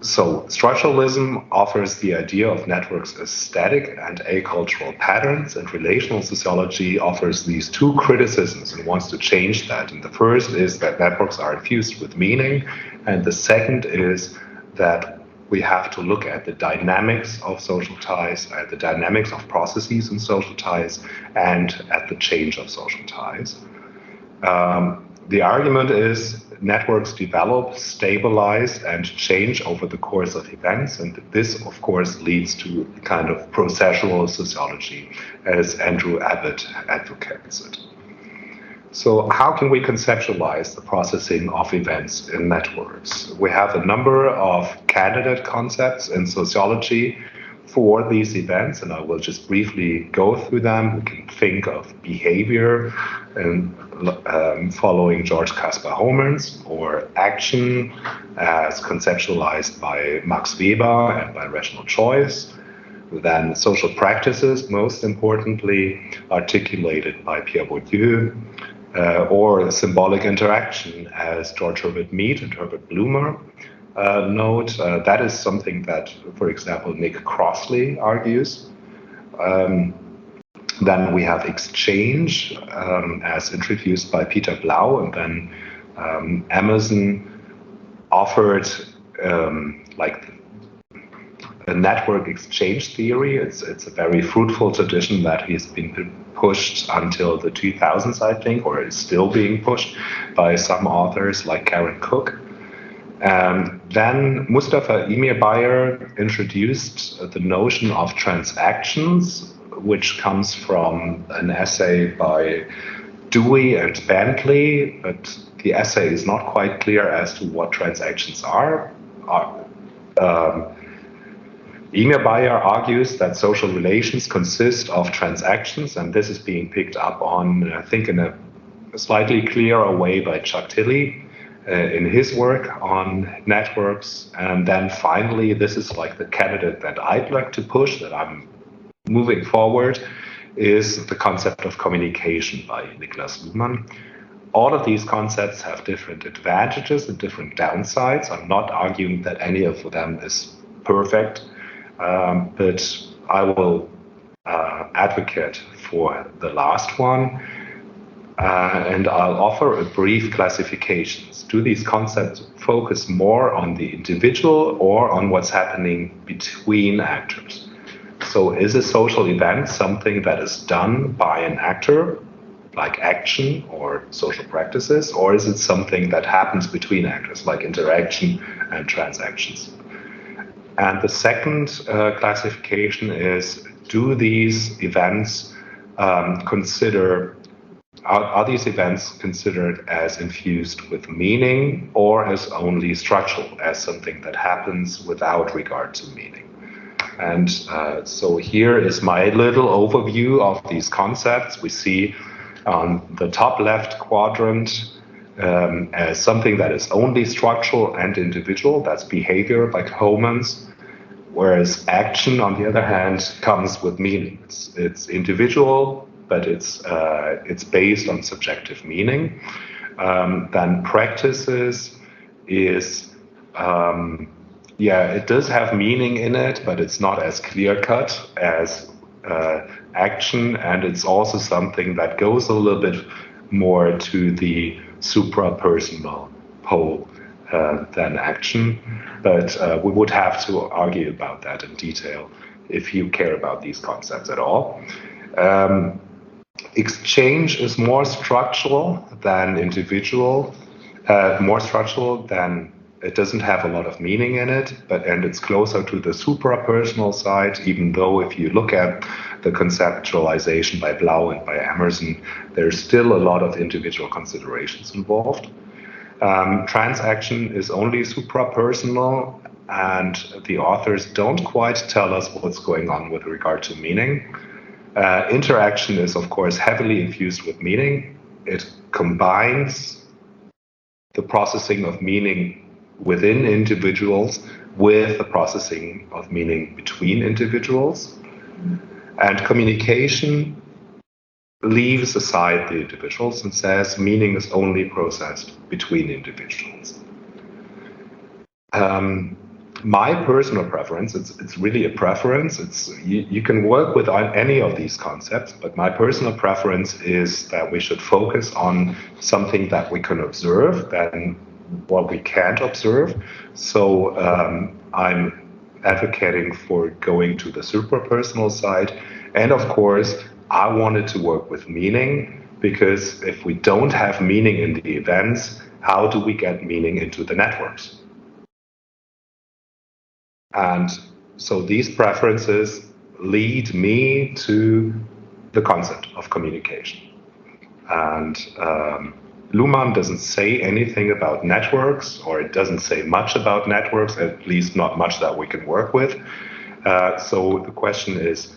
so structuralism offers the idea of networks as static and acultural patterns, and relational sociology offers these two criticisms and wants to change that. And the first is that networks are infused with meaning, and the second is that we have to look at the dynamics of social ties, at the dynamics of processes in social ties, and at the change of social ties. The argument is networks develop, stabilize, and change over the course of events, and this, of course, leads to kind of processual sociology, as Andrew Abbott advocates it. So how can we conceptualize the processing of events in networks? We have a number of candidate concepts in sociology for these events, and I will just briefly go through them. We can think of behavior and following George Caspar Homans, or action as conceptualized by Max Weber and by rational choice. Then social practices, most importantly, articulated by Pierre Bourdieu, or symbolic interaction as George Herbert Mead and Herbert Blumer note. That is something that, for example, Nick Crossley argues. Then we have exchange as introduced by Peter Blau, and then Emerson offered like a network exchange theory. It's a very fruitful tradition that has been pushed until the 2000s, I think, or is still being pushed by some authors like Karen Cook. Then Mustafa Emir-Bayer introduced the notion of transactions, which comes from an essay by Dewey and Bentley, but the essay is not quite clear as to what transactions are. Emir-Bayer argues that social relations consist of transactions, and this is being picked up on, I think, in a slightly clearer way by Chuck Tilley. in his work on networks. And then finally, this is like the candidate that I'd like to push, that I'm moving forward, is the concept of communication by Niklas Woodman. All of these concepts have different advantages and different downsides. I'm not arguing that any of them is perfect, but I will advocate for the last one, and I'll offer a brief classifications. Do these concepts focus more on the individual or on what's happening between actors? So is a social event something that is done by an actor, like action or social practices, or is it something that happens between actors, like interaction and transactions? And the second classification is, do these events are these events considered as infused with meaning or as only structural, as something that happens without regard to meaning? And so here is my little overview of these concepts. We see on the top left quadrant as something that is only structural and individual, that's behavior like Homans, whereas action, on the other hand, comes with meaning. It's individual, but it's based on subjective meaning. Then practices is, it does have meaning in it, but it's not as clear-cut as action, and it's also something that goes a little bit more to the suprapersonal pole than action. But we would have to argue about that in detail if you care about these concepts at all. Exchange is more structural than individual, it doesn't have a lot of meaning in it, and it's closer to the suprapersonal side, even though if you look at the conceptualization by Blau and by Emerson, there's still a lot of individual considerations involved. Transaction is only suprapersonal, and the authors don't quite tell us what's going on with regard to meaning. Interaction is, of course, heavily infused with meaning. It combines the processing of meaning within individuals with the processing of meaning between individuals. And communication leaves aside the individuals and says meaning is only processed between individuals. My personal preference, it's really a preference. You can work with any of these concepts, but my personal preference is that we should focus on something that we can observe than what we can't observe. So I'm advocating for going to the suprapersonal side. And of course, I wanted to work with meaning, because if we don't have meaning in the events, how do we get meaning into the networks? And so these preferences lead me to the concept of communication. And Luhmann doesn't say anything about networks, or it doesn't say much about networks, at least not much that we can work with. So the question is,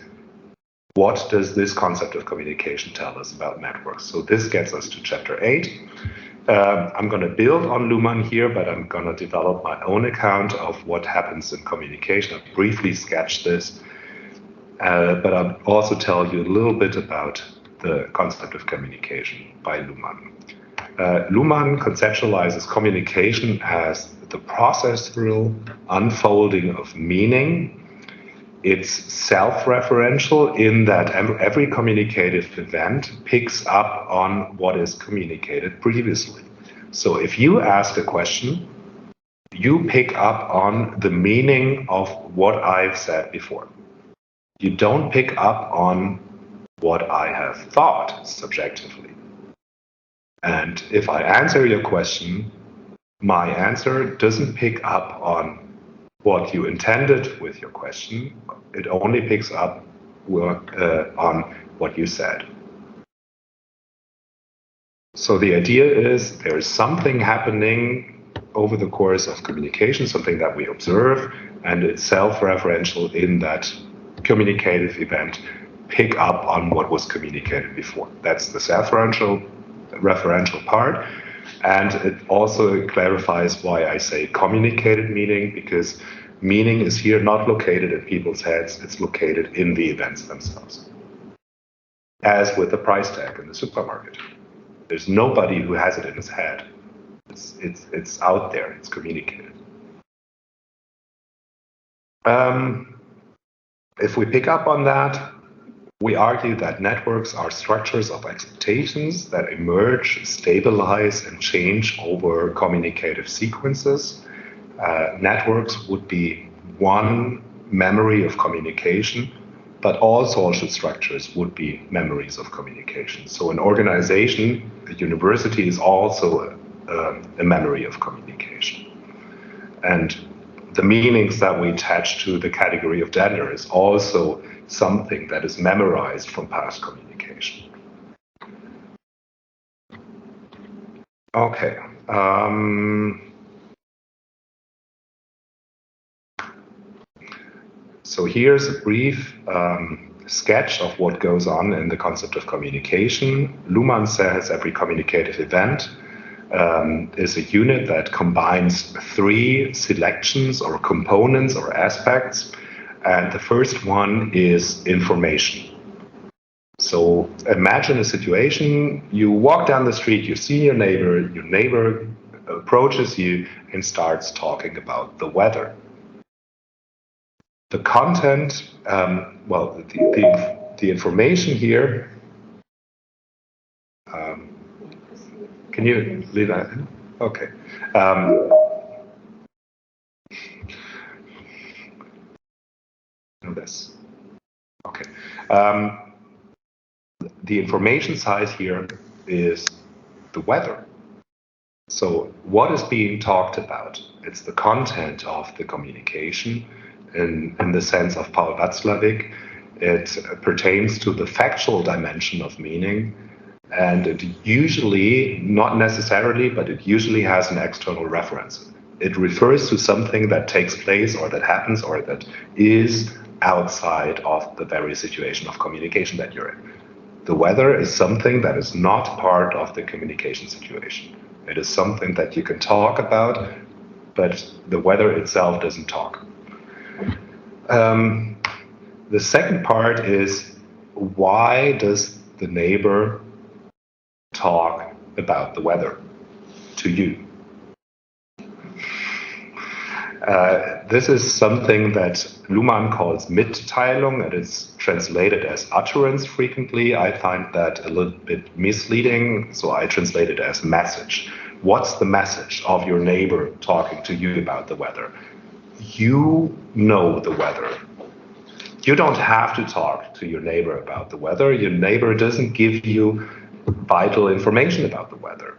what does this concept of communication tell us about networks? So this gets us to chapter 8. I'm going to build on Luhmann here, but I'm going to develop my own account of what happens in communication. I'll briefly sketch this, but I'll also tell you a little bit about the concept of communication by Luhmann. Luhmann conceptualizes communication as the process-through unfolding of meaning. It's self-referential in that every communicative event picks up on what is communicated previously. So if you ask a question, you pick up on the meaning of what I've said before. You don't pick up on what I have thought subjectively. And if I answer your question, my answer doesn't pick up on what you intended with your question. It only picks up on what you said. So the idea is there is something happening over the course of communication, something that we observe, and it's self-referential in that communicative event pick up on what was communicated before. That's the self-referential part. And it also clarifies why I say communicated meaning, because meaning is here not located in people's heads, it's located in the events themselves. As with the price tag in the supermarket. There's nobody who has it in his head. It's out there, it's communicated. If we pick up on that, we argue that networks are structures of expectations that emerge, stabilize, and change over communicative sequences. Networks would be one memory of communication, but all social structures would be memories of communication. So an organization, a university, is also a memory of communication. And the meanings that we attach to the category of gender is also something that is memorized from past communication. Okay. So here's a brief sketch of what goes on in the concept of communication. Luhmann says every communicative event is a unit that combines three selections or components or aspects. And the first one is information. So imagine a situation, you walk down the street, you see your neighbor approaches you and starts talking about the weather. The content, the information here, can you leave that in? Okay. This. Okay. The information side here is the weather. So what is being talked about? It's the content of the communication in the sense of Paul Václavic. It pertains to the factual dimension of meaning, and it usually, not necessarily, but it usually has an external reference. It refers to something that takes place or that happens or that is outside of the very situation of communication that you're in. The weather is something that is not part of the communication situation. It is something that you can talk about, but the weather itself doesn't talk. The second part is, why does the neighbor talk about the weather to you? This is something that Luhmann calls Mitteilung, and it's translated as utterance frequently. I find that a little bit misleading, so I translate it as message. What's the message of your neighbor talking to you about the weather? You know the weather. You don't have to talk to your neighbor about the weather. Your neighbor doesn't give you vital information about the weather.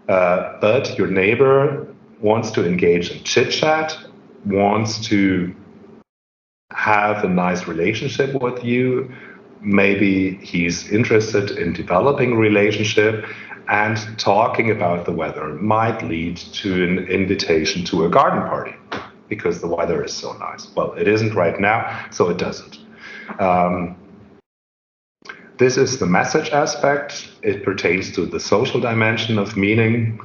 But your neighbor wants to engage in chit-chat, wants to have a nice relationship with you. Maybe he's interested in developing a relationship, and talking about the weather might lead to an invitation to a garden party because the weather is so nice. Well, it isn't right now, so it doesn't. This is the message aspect. It pertains to the social dimension of meaning.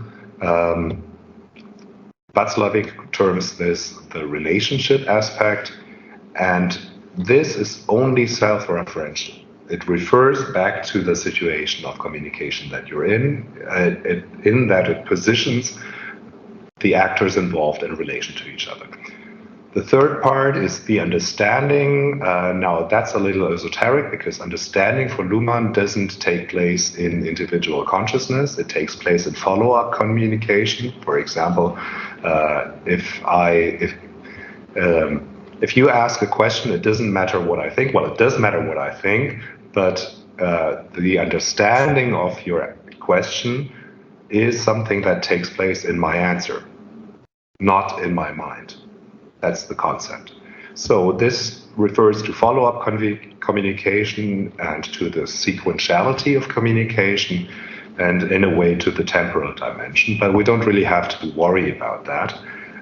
Václavic terms this the relationship aspect, and this is only self-referential. It refers back to the situation of communication that you're in that it positions the actors involved in relation to each other. The third part is the understanding. Now, that's a little esoteric because understanding for Luhmann doesn't take place in individual consciousness. It takes place in follow-up communication. For example, if you ask a question, it doesn't matter what I think. Well, it does matter what I think, but the understanding of your question is something that takes place in my answer, not in my mind. That's the concept. So this refers to follow-up communication and to the sequentiality of communication, and in a way to the temporal dimension. But we don't really have to worry about that,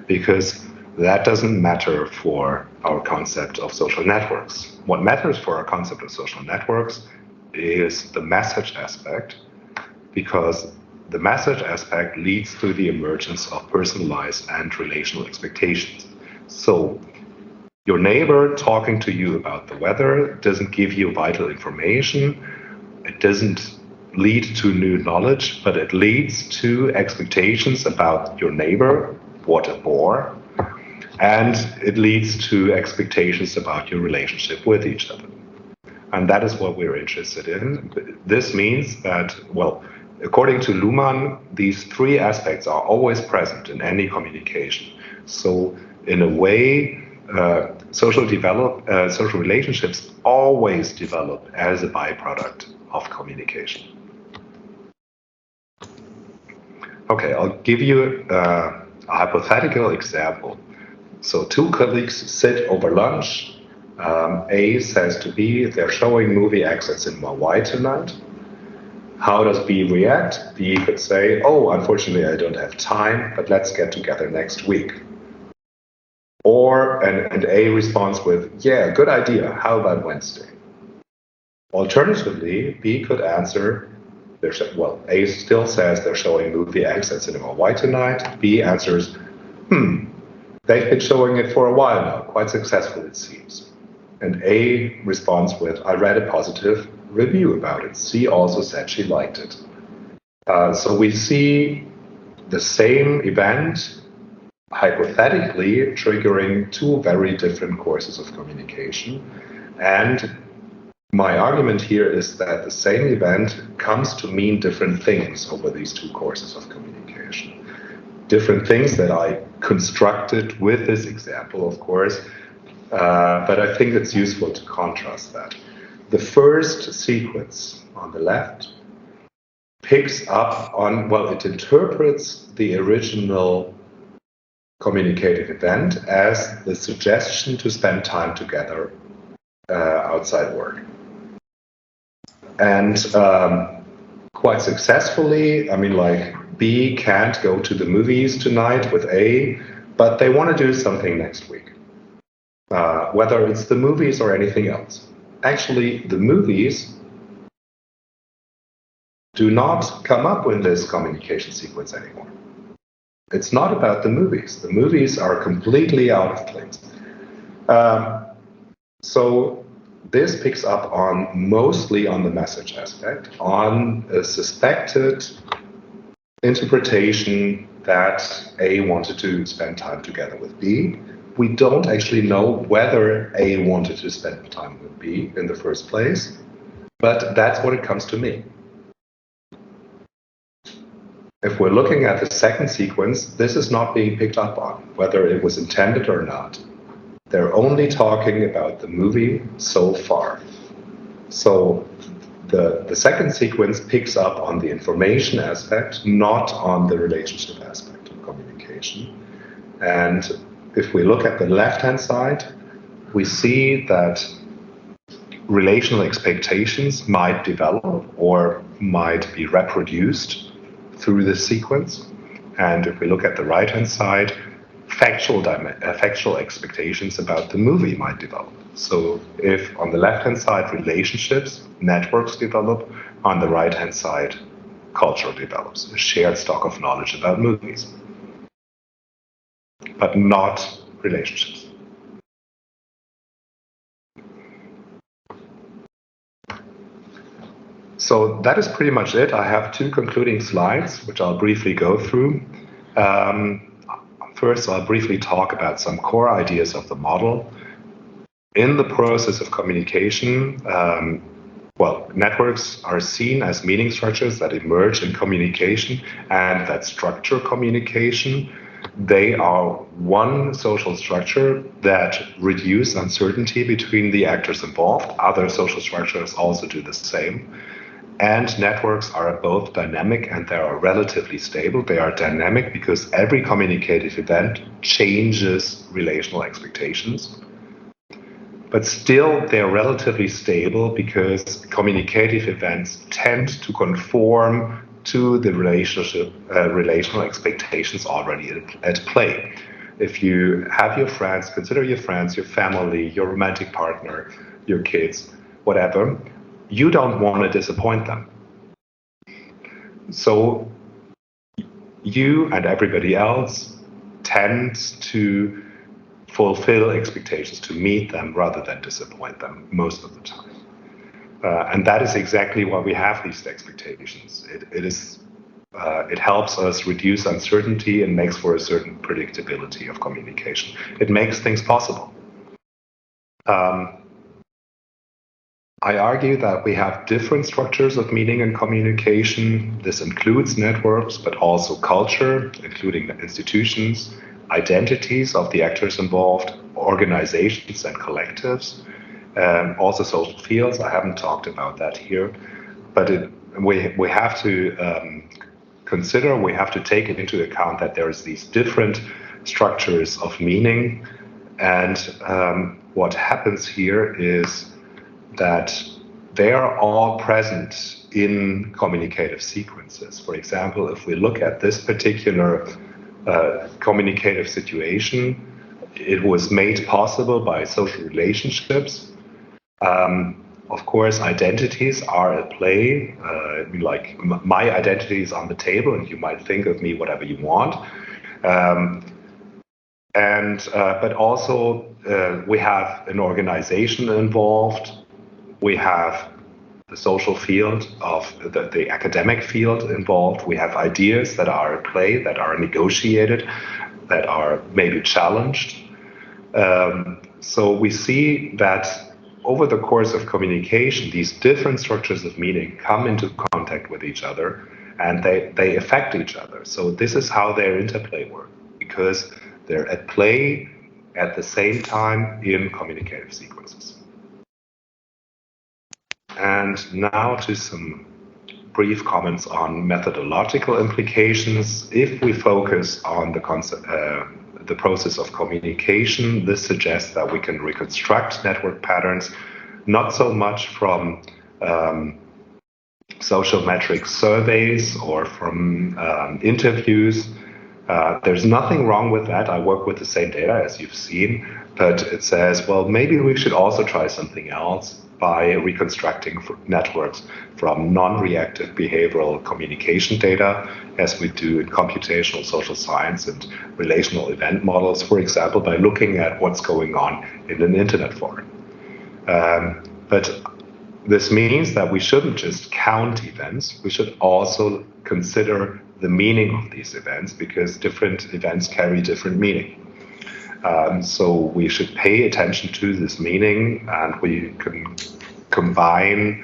because that doesn't matter for our concept of social networks. What matters for our concept of social networks is the message aspect, because the message aspect leads to the emergence of personalized and relational expectations. So your neighbor talking to you about the weather doesn't give you vital information. It doesn't lead to new knowledge, but it leads to expectations about your neighbor, what a bore, and it leads to expectations about your relationship with each other. And that is what we're interested in. This means that, well, according to Luhmann, these three aspects are always present in any communication. So in a way, social relationships always develop as a byproduct of communication. Okay, I'll give you a hypothetical example. So two colleagues sit over lunch. A says to B, they're showing movie exits in Y tonight. How does B react? B could say, oh, unfortunately, I don't have time, but let's get together next week. Or, and A responds with, yeah, good idea, how about Wednesday? Alternatively, B could answer, well, A still says they're showing movie exits in Y tonight. B answers, they've been showing it for a while now, quite successful it seems. And A responds with, I read a positive review about it. C also said she liked it. So we see the same event hypothetically triggering two very different courses of communication. And my argument here is that the same event comes to mean different things over these two courses of communication. Different things that I constructed with this example, of course, but I think it's useful to contrast that. The first sequence on the left picks up on, well, it interprets the original communicative event as the suggestion to spend time together outside work. And quite successfully, I mean, like, B can't go to the movies tonight with A, but they want to do something next week. Whether it's the movies or anything else. Actually, the movies do not come up in this communication sequence anymore. It's not about the movies. The movies are completely out of place. So this picks up on mostly on the message aspect, on a suspected interpretation that A wanted to spend time together with B. We don't actually know whether A wanted to spend time with B in the first place, but that's what it comes to me. If we're looking at the second sequence, this is not being picked up on, whether it was intended or not. They're only talking about the movie so far. So the second sequence picks up on the information aspect, not on the relationship aspect of communication. And if we look at the left-hand side, we see that relational expectations might develop or might be reproduced through this sequence. And if we look at the right-hand side, factual expectations about the movie might develop. So if on the left-hand side relationships, networks develop, on the right-hand side culture develops, a shared stock of knowledge about movies, but not relationships. So that is pretty much it. I have two concluding slides, which I'll briefly go through. First, I'll briefly talk about some core ideas of the model. In the process of communication, networks are seen as meaning structures that emerge in communication and that structure communication. They are one social structure that reduce uncertainty between the actors involved. Other social structures also do the same. And networks are both dynamic and they are relatively stable. They are dynamic because every communicative event changes relational expectations. But still, they're relatively stable because communicative events tend to conform to the relational expectations already at play. If you have your friends, consider your friends, your family, your romantic partner, your kids, whatever, you don't want to disappoint them. So you and everybody else tends to fulfill expectations, to meet them rather than disappoint them most of the time. And that is exactly why we have these expectations. It helps us reduce uncertainty and makes for a certain predictability of communication. It makes things possible. I argue that we have different structures of meaning and communication. This includes networks, but also culture, including institutions, identities of the actors involved, organizations and collectives, also social fields. I haven't talked about that here, but we have to consider, we have to take it into account that there's these different structures of meaning, and what happens here is that they are all present in communicative sequences. For example, if we look at this particular communicative situation, it was made possible by social relationships. Of course, identities are at play. Like my identity is on the table, and you might think of me whatever you want. But also we have an organization involved. We have the social field of the academic field involved. We have ideas that are at play, that are negotiated, that are maybe challenged. So we see that over the course of communication, these different structures of meaning come into contact with each other, and they affect each other. So this is how their interplay works, because they're at play at the same time in communicative sequences. And now to some brief comments on methodological implications. If we focus on the process of communication, this suggests that we can reconstruct network patterns, not so much from sociometric surveys or from interviews. There's nothing wrong with that. I work with the same data, as you've seen, but it says, well, maybe we should also try something else by reconstructing networks from non-reactive behavioral communication data, as we do in computational social science and relational event models, for example, by looking at what's going on in an internet forum. But this means that we shouldn't just count events, we should also consider the meaning of these events, because different events carry different meaning. So we should pay attention to this meaning, and we can combine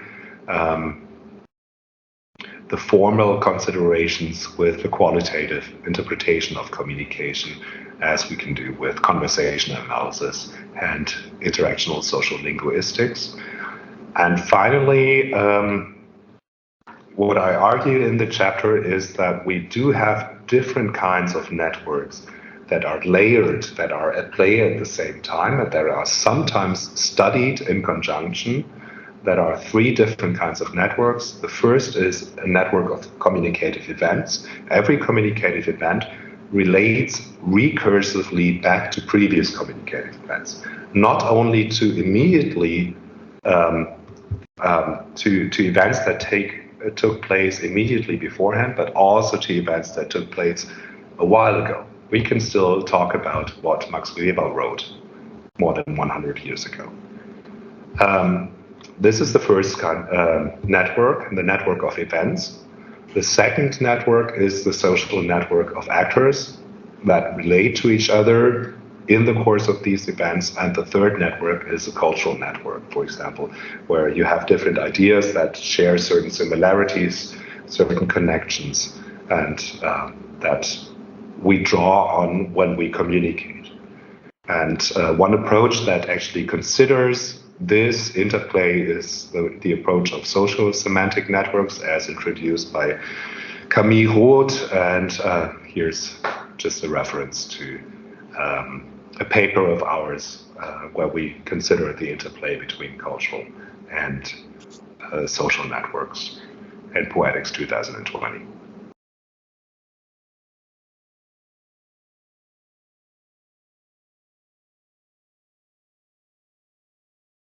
the formal considerations with the qualitative interpretation of communication, as we can do with conversation analysis and interactional social linguistics. And finally, what I argued in the chapter is that we do have different kinds of networks that are layered, that are at play at the same time, and that are sometimes studied in conjunction. There are three different kinds of networks. The first is a network of communicative events. Every communicative event relates recursively back to previous communicative events, not only to immediately to events that took place immediately beforehand, but also to events that took place a while ago. We can still talk about what Max Weber wrote more than 100 years ago. This is the first network, the network of events. The second network is the social network of actors that relate to each other in the course of these events. And the third network is a cultural network, for example, where you have different ideas that share certain similarities, certain connections, and that we draw on when we communicate. And one approach that actually considers this interplay is the approach of social semantic networks, as introduced by Camille Roth. And here's just a reference to a paper of ours where we consider the interplay between cultural and social networks in Poetics 2020.